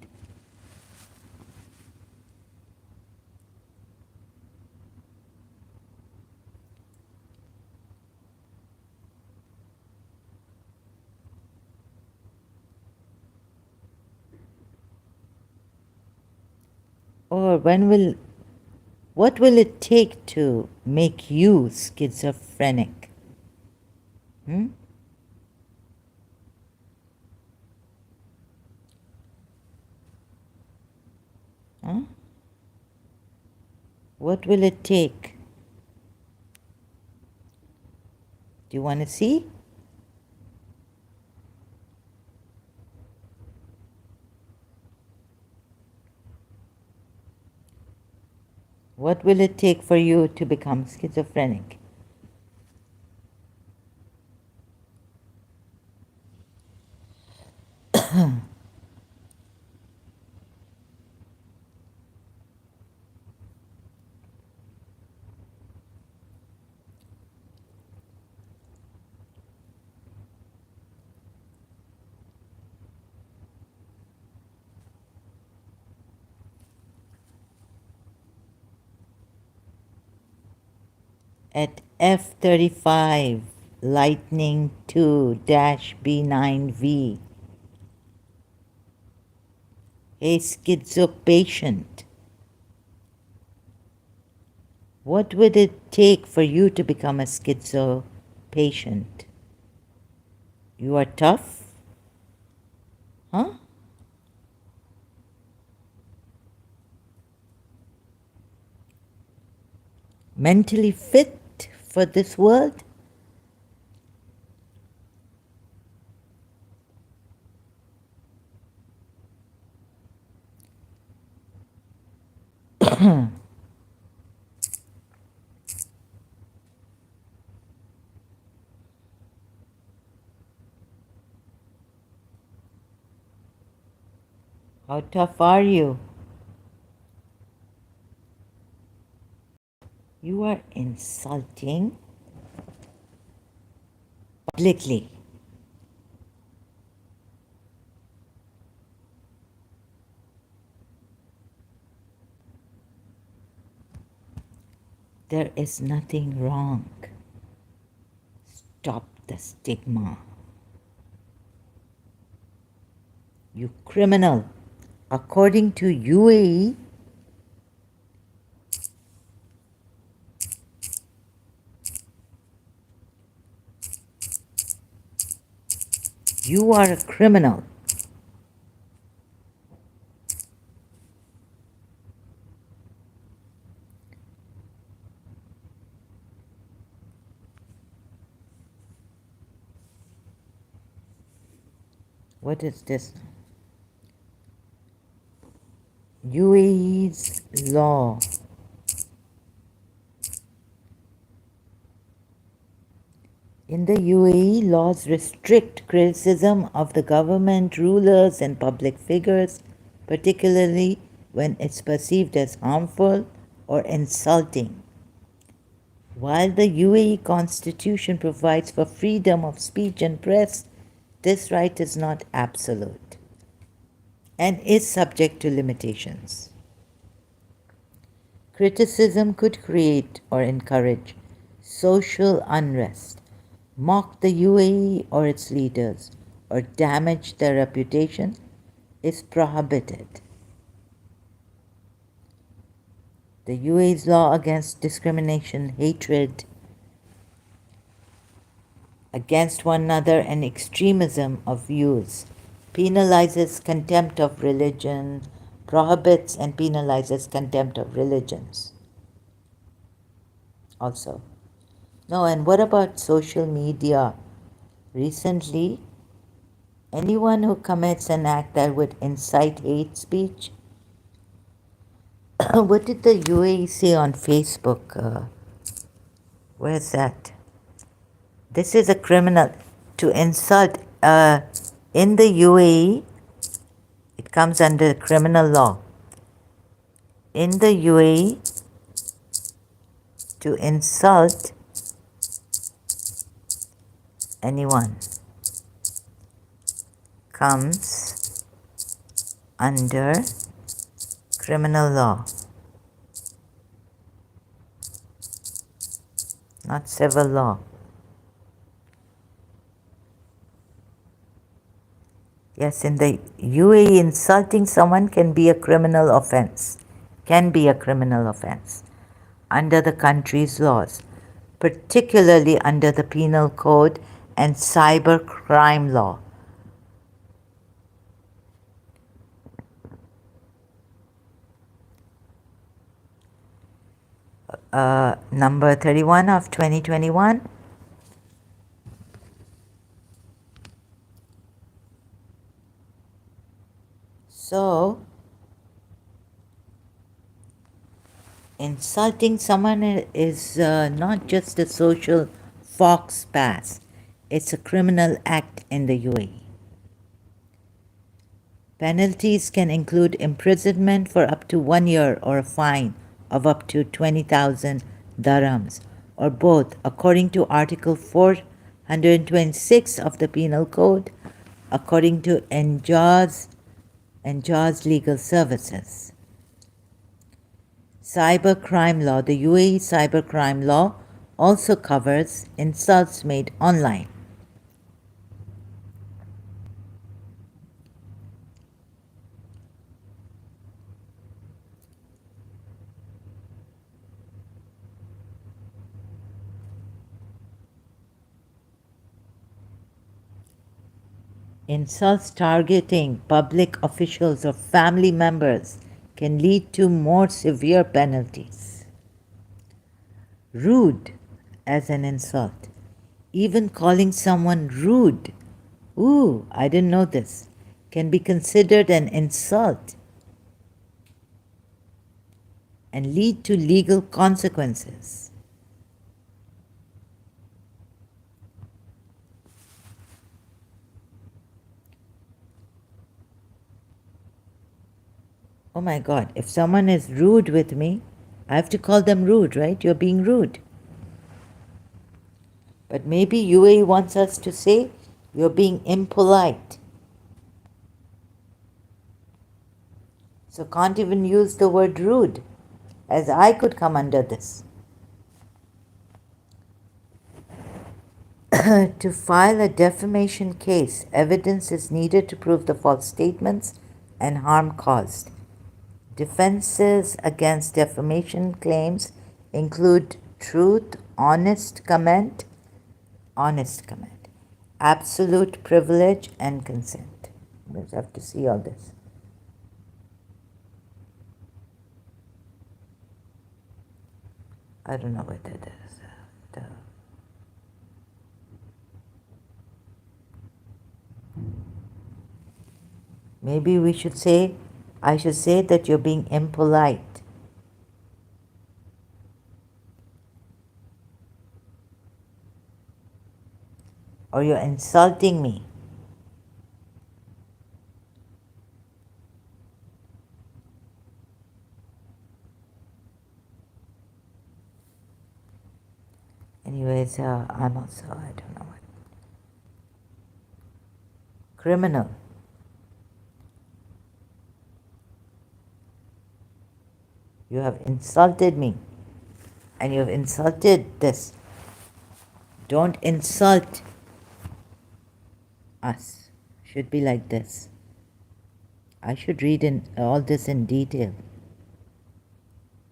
Or what will it take to make you schizophrenic? Hmm? Huh? What will it take? Do you want to see? What will it take for you to become schizophrenic? At F35, Lightning 2-B9V, a schizo patient. What would it take for you to become a schizo patient? You are tough? Huh? Mentally fit for this world? How tough are you? You are insulting publicly. There is nothing wrong. Stop the stigma. You criminal. According to UAE, you are a criminal. What is this? UAE's law. In the UAE, laws restrict criticism of the government, rulers, and public figures, particularly when it's perceived as harmful or insulting. While the UAE constitution provides for freedom of speech and press, this right is not absolute and is subject to limitations. Criticism could create or encourage social unrest, mock the UAE or its leaders, or damage their reputation is prohibited. The UAE's law against discrimination, hatred against one another, and extremism of views penalizes contempt of religion, prohibits and penalizes contempt of religions also. No, and what about social media? Recently, anyone who commits an act that would incite hate speech, what did the UAE say on Facebook? Where's that? This is a criminal. To insult in the UAE, it comes under criminal law. In the UAE, to insult anyone comes under criminal law, not civil law. Yes, in the UAE, insulting someone can be a criminal offense. Can be a criminal offense under the country's laws, particularly under the Penal Code and cyber crime law. Number 31 of 2021. So, insulting someone is not just a social fox pass, it's a criminal act in the UAE. Penalties can include imprisonment for up to 1 year or a fine of up to 20,000 dirhams, or both, according to Article 426 of the Penal Code, according to NJAWS Legal Services. Cybercrime law. The UAE cybercrime law also covers insults made online. Insults targeting public officials or family members can lead to more severe penalties. Rude as an insult. Even calling someone rude, ooh, I didn't know this, can be considered an insult and lead to legal consequences. Oh my God, if someone is rude with me, I have to call them rude, right? You're being rude. But maybe UAE wants us to say you're being impolite. So can't even use the word rude, as I could come under this. To file a defamation case, evidence is needed to prove the false statements and harm caused. Defenses against defamation claims include truth, honest comment, absolute privilege, and consent. We'll have to see all this. I don't know what that is. Maybe I should say that you're being impolite. Or you're insulting me. Anyways, I'm also, I don't know what. Criminal. You have insulted me. And you have insulted this. Don't insult us. Should be like this. I should read in all this in detail.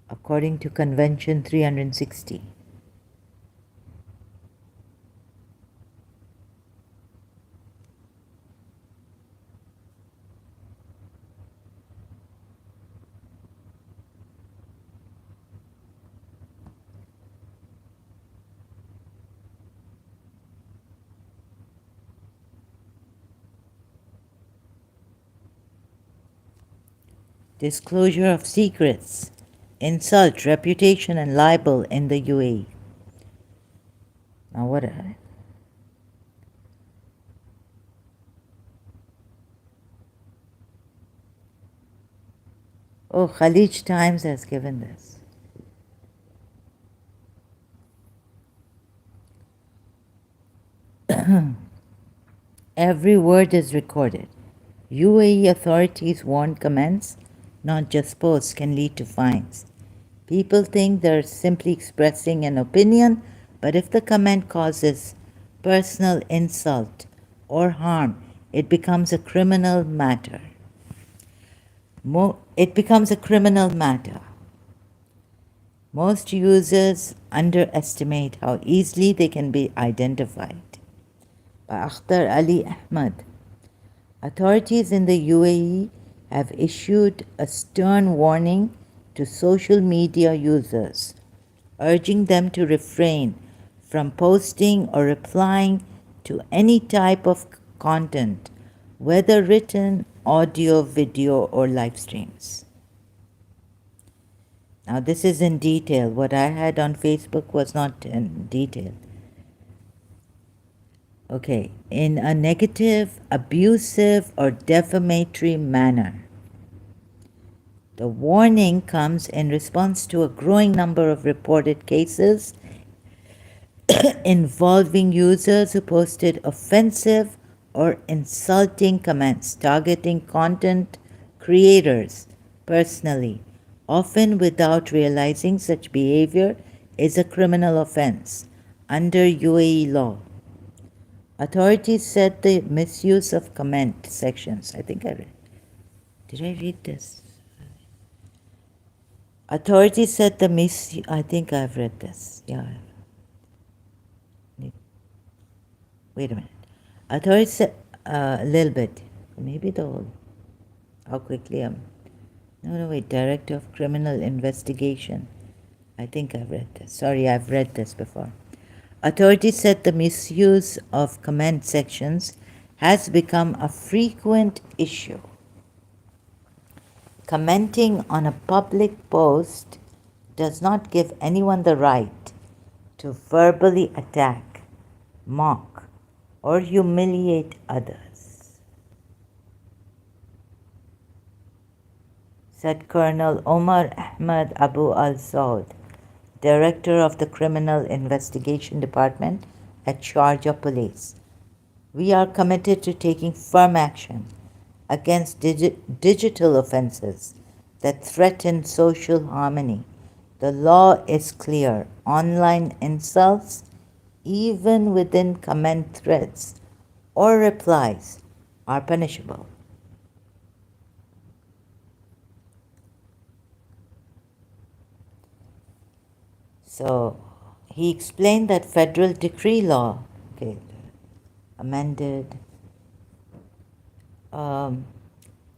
According to Convention 360. Disclosure of secrets, insult, reputation, and libel in the UAE. Now what are they? Oh, Khalij Times has given this. Every word is recorded. UAE authorities warn comments, not just posts, can lead to fines. People think they're simply expressing an opinion, but if the comment causes personal insult or harm, it becomes a criminal matter. Most users underestimate how easily they can be identified. By Akhtar Ali Ahmad, authorities in the UAE have issued a stern warning to social media users, urging them to refrain from posting or replying to any type of content, whether written, audio, video, or live streams. Now, this is in detail. What I had on Facebook was not in detail. Okay, in a negative, abusive, or defamatory manner. The warning comes in response to a growing number of reported cases involving users who posted offensive or insulting comments targeting content creators personally, often without realizing such behavior is a criminal offense under UAE law. Authorities said the misuse of comment sections. I think I read. Did I read this? Authorities said the misuse. I think I've read this. Yeah. Wait a minute. Authorities said a little bit. Maybe the whole. How quickly I'm. No, wait. Director of Criminal Investigation. I think I've read this. Sorry, I've read this before. Authorities said the misuse of comment sections has become a frequent issue. Commenting on a public post does not give anyone the right to verbally attack, mock, or humiliate others, said Colonel Omar Ahmad Abu Al-Saud, Director of the Criminal Investigation Department at Sharjah Police. We are committed to taking firm action against digital offenses that threaten social harmony. The law is clear. Online insults, even within comment threads or replies, are punishable. So he explained that federal decree law, okay, amended.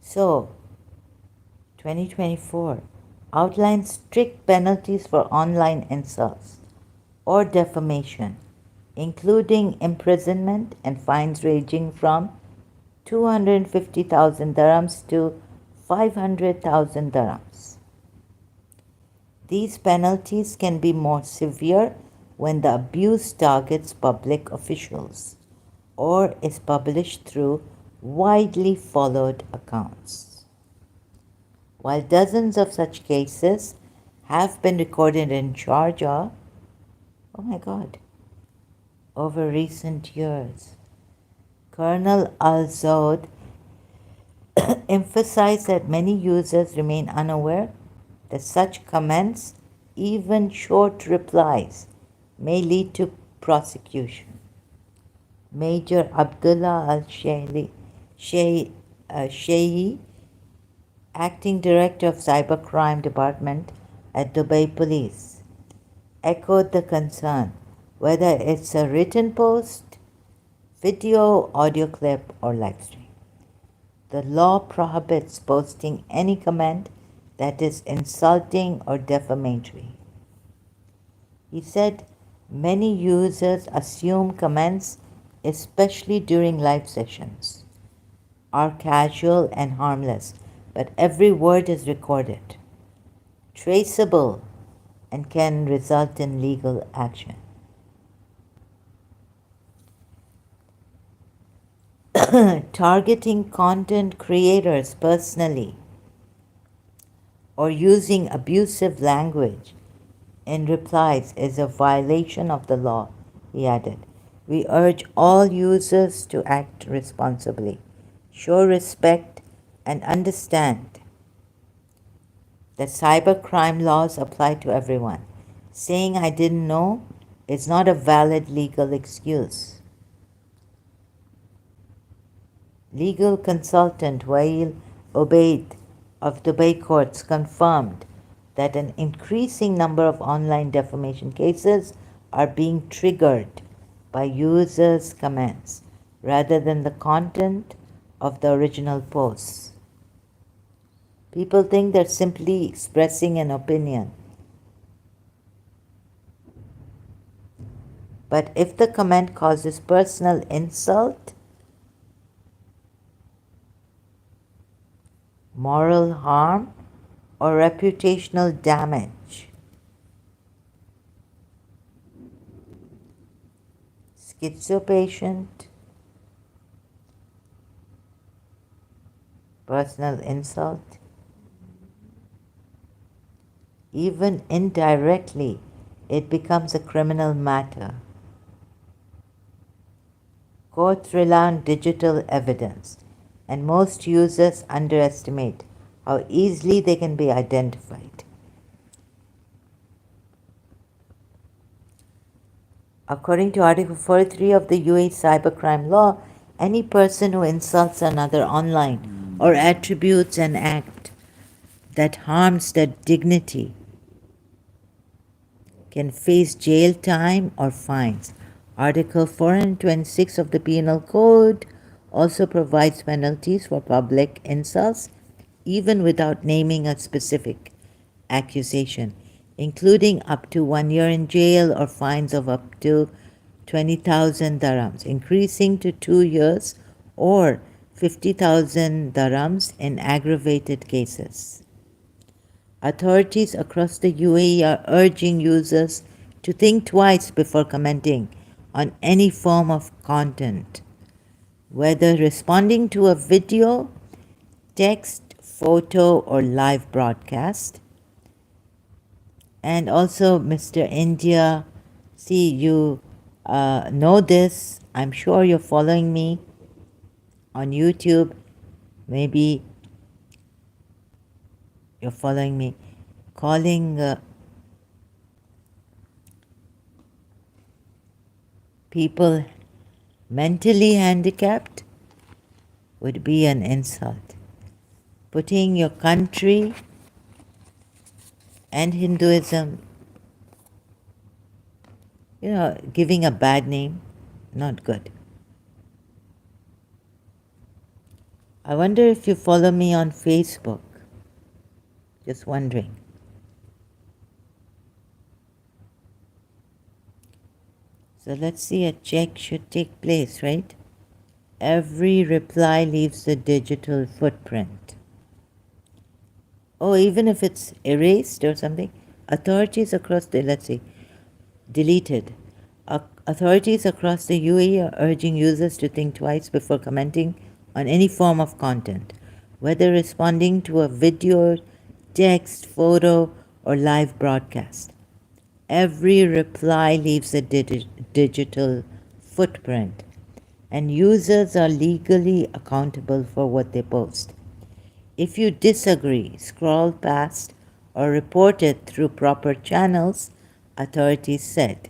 So 2024 outlines strict penalties for online insults or defamation, including imprisonment and fines ranging from 250,000 dirhams to 500,000 dirhams. These penalties can be more severe when the abuse targets public officials or is published through widely followed accounts. While dozens of such cases have been recorded in Sharjah, oh my God, over recent years, Colonel Al-Zawd emphasized that many users remain unaware that such comments, even short replies, may lead to prosecution. Major Abdullah Al-Shayi, acting director of Cybercrime Department at Dubai Police, echoed the concern whether it's a written post, video, audio clip, or live stream. The law prohibits posting any comment that is insulting or defamatory. He said many users assume comments, especially during live sessions, are casual and harmless, but every word is recorded, traceable, and can result in legal action. Targeting content creators personally or using abusive language in replies is a violation of the law, he added. We urge all users to act responsibly, show respect, and understand that cybercrime laws apply to everyone. Saying I didn't know is not a valid legal excuse. Legal consultant Wael Obeid of Dubai courts confirmed that an increasing number of online defamation cases are being triggered by users' comments rather than the content of the original posts. People think they're simply expressing an opinion. But if the comment causes personal insult, moral harm, or reputational damage, schizopatient, personal insult, even indirectly, it becomes a criminal matter. Courts rely on digital evidence, and most users underestimate how easily they can be identified. According to Article 43 of the UAE Cybercrime Law, any person who insults another online or attributes an act that harms their dignity can face jail time or fines. Article 426 of the Penal Code also provides penalties for public insults, even without naming a specific accusation, including up to 1 year in jail or fines of up to 20,000 dirhams, increasing to 2 years or 50,000 dirhams in aggravated cases. Authorities across the UAE are urging users to think twice before commenting on any form of content, whether responding to a video, text, photo, or live broadcast. And also, Mr. India, see, you know this. I'm sure you're following me on YouTube. Maybe you're following me. Calling people mentally handicapped would be an insult. Putting your country and Hinduism, giving a bad name, not good. I wonder if you follow me on Facebook. Just wondering. So let's see, a check should take place, right? Every reply leaves a digital footprint. Oh, even if it's erased or something, authorities across the, let's see, deleted. Authorities across the UAE are urging users to think twice before commenting on any form of content, whether responding to a video, text, photo, or live broadcast. Every reply leaves a digital footprint, and users are legally accountable for what they post. If you disagree, scroll past or report it through proper channels, authorities said.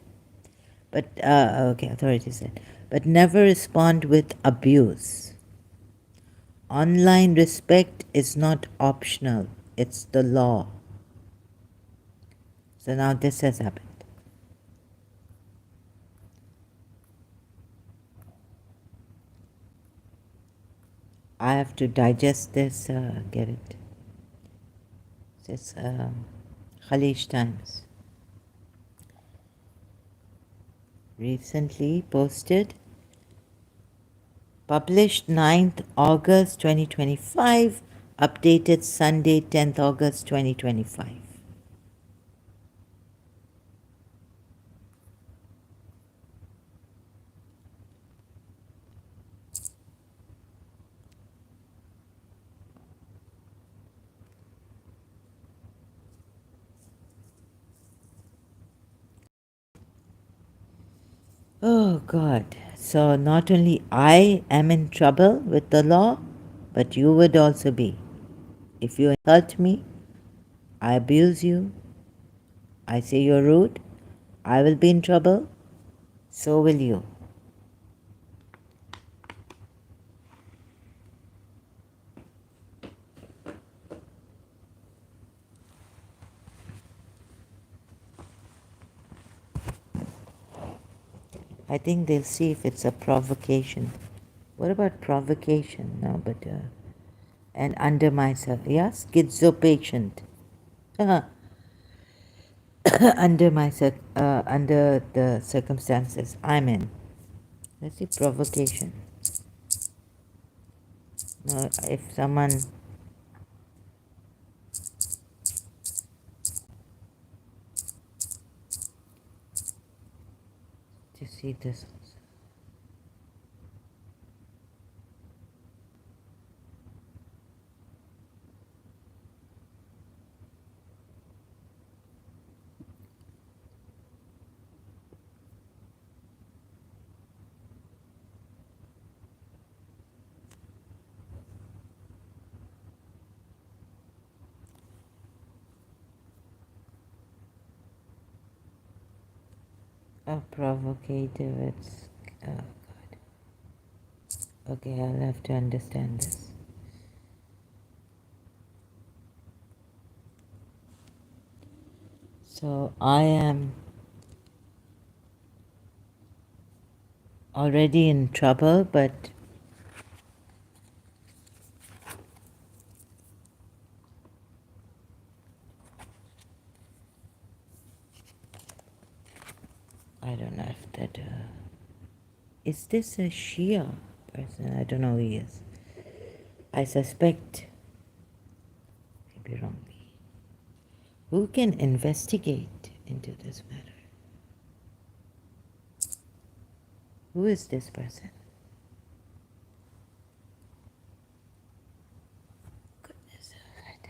Authorities said, but never respond with abuse. Online respect is not optional, it's the law. So now this has happened. I have to digest this, get it. This Khaleej Times. Recently posted, published 9th August 2025, updated Sunday 10th August 2025. Oh God. So not only I am in trouble with the law, but you would also be. If you insult me, I abuse you, I say you're rude, I will be in trouble, so will you. I think they'll see if it's a provocation. What about provocation? No, but and under myself, yes, schizopatient. Under the circumstances I'm in. Let's see, provocation. No, if someone to see this. Oh, provocative, it's, oh God. Okay, I'll have to understand this. So I am already in trouble, but I don't know if that, is this a Shia person? I don't know who he is. I suspect, maybe wrong. Who can investigate into this matter? Who is this person? Goodness, right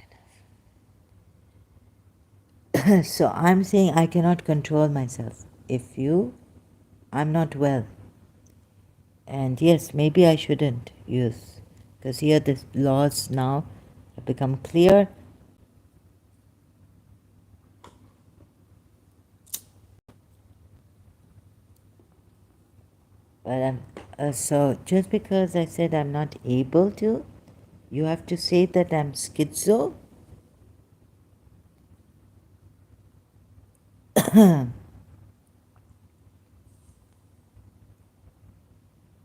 enough. So I'm saying I cannot control myself. If I'm not well. And yes, maybe I shouldn't use, because here the laws now have become clear. But so just because I said I'm not able to, you have to say that I'm schizo?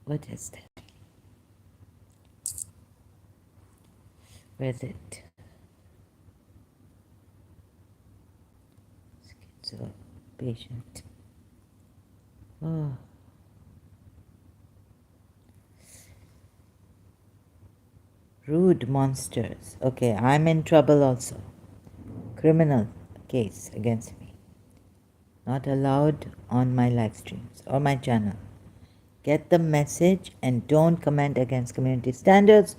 What is that? Where's it? Schizo patient. Oh, rude monsters. Okay, I'm in trouble also. Criminal case against me. Not allowed on my live streams or my channel. Get the message and don't comment against community standards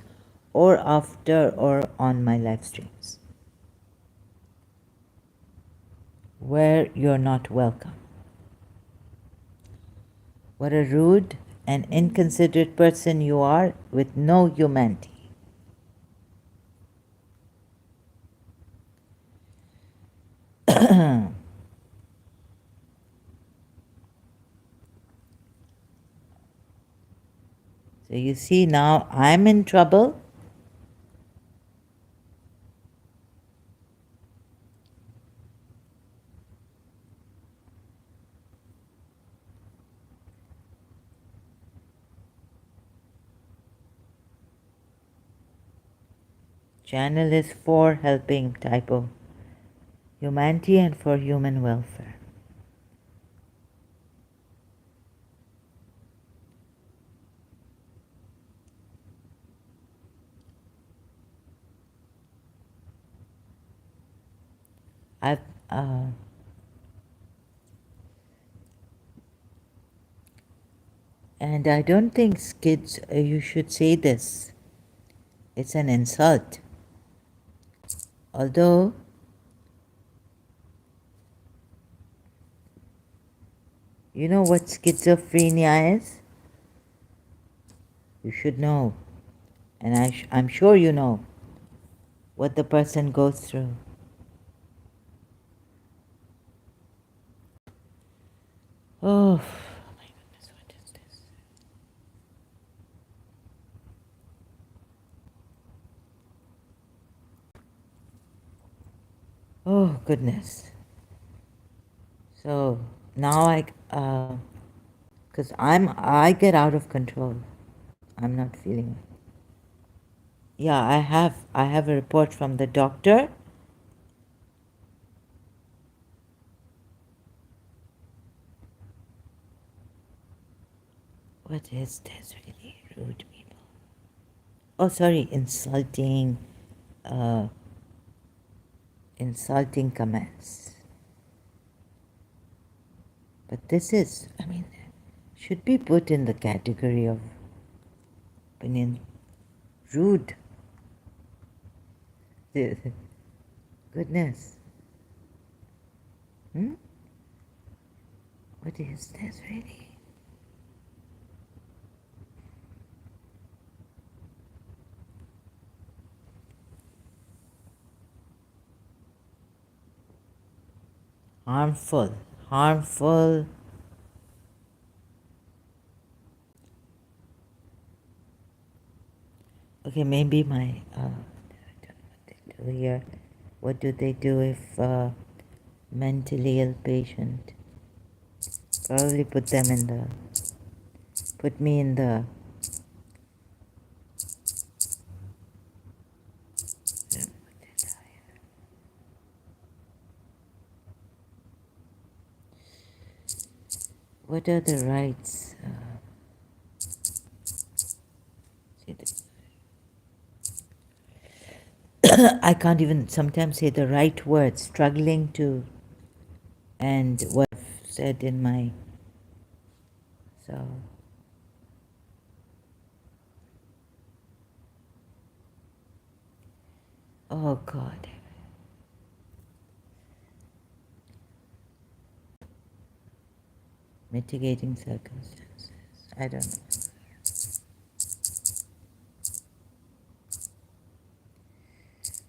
or after or on my live streams where you're not welcome. What a rude and inconsiderate person you are with no humanity. So you see now I'm in trouble. Channel is for helping type of humanity and for human welfare. I've and I don't think kids you should say this. It's an insult. Although you know what schizophrenia is? You should know. And I'm sure you know what the person goes through. Oh, my goodness, what is this? Oh, goodness. So now because I get out of control. I'm not feeling it. Yeah, I have a report from the doctor. What is this really? Rude people. Oh, sorry, uh, insulting comments. But this is, I mean, should be put in the category of opinion rude. Goodness. Hmm? What is this really? Harmful. Harmful. Okay, maybe my, I don't know what they do here. What do they do if mentally ill patient? Probably put me in the, what are the rights? I can't even sometimes say the right words, struggling to, and what I've said in my, so, oh God. Mitigating circumstances. I don't know.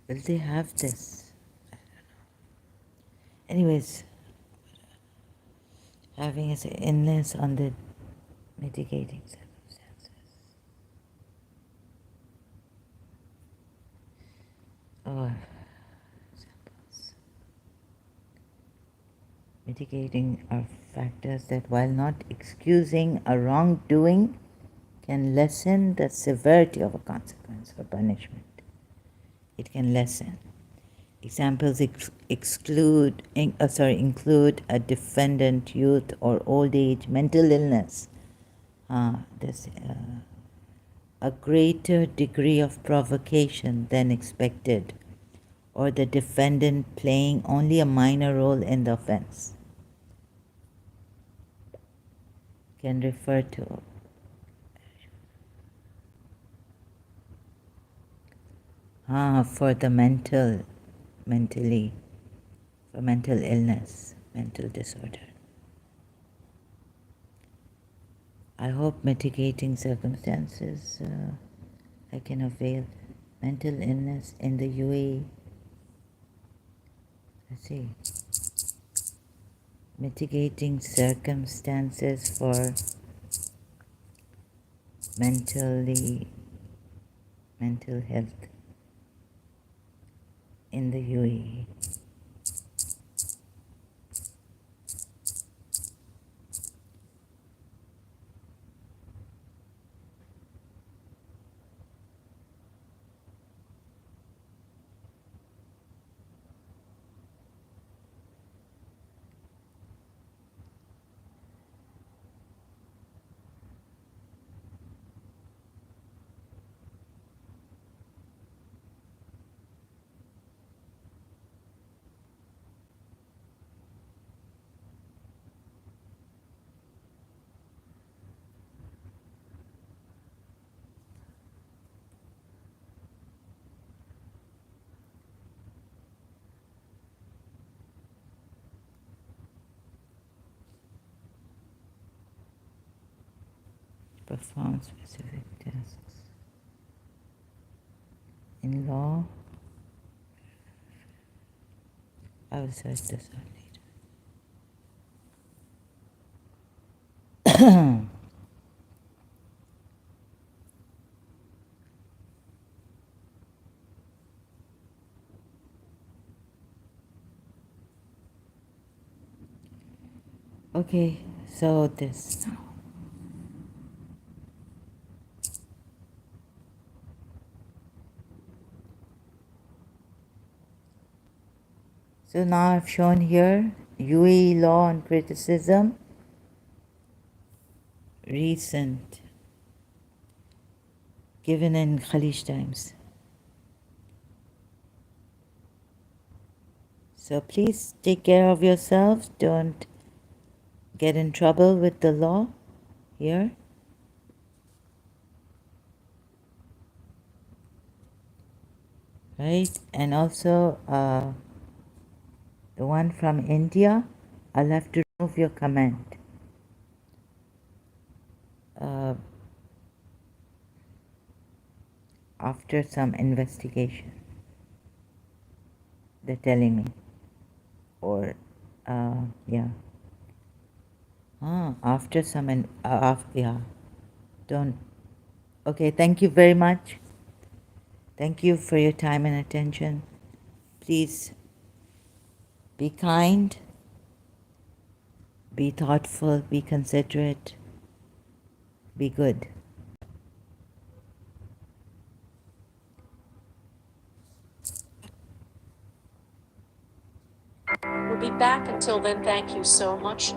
Will they have this? Anyways, having an illness on the Mitigating circumstances. Or examples. Mitigating are factors that, while not excusing a wrongdoing, can lessen the severity of a consequence or punishment. It can lessen. Examples include a defendant, youth or old age, mental illness, a greater degree of provocation than expected, or the defendant playing only a minor role in the offense. Can refer to for the mentally, for mental illness, mental disorder. I hope mitigating circumstances I can avail. Mental illness in the UAE. Let's see. Mitigating circumstances for mental health in the UAE. Perform specific tasks. In law, I will search this out later. Okay, so this now. So now I've shown here UAE law and criticism, recent, given in Khalij Times. So please take care of yourselves. Don't get in trouble with the law here. Right? And also the one from India, I'll have to remove your comment. After some investigation, they're telling me. Or, yeah. After some, yeah. Don't. Okay, thank you very much. Thank you for your time and attention. Please be kind, be thoughtful, be considerate, be good. We'll be back. Until then, thank you so much.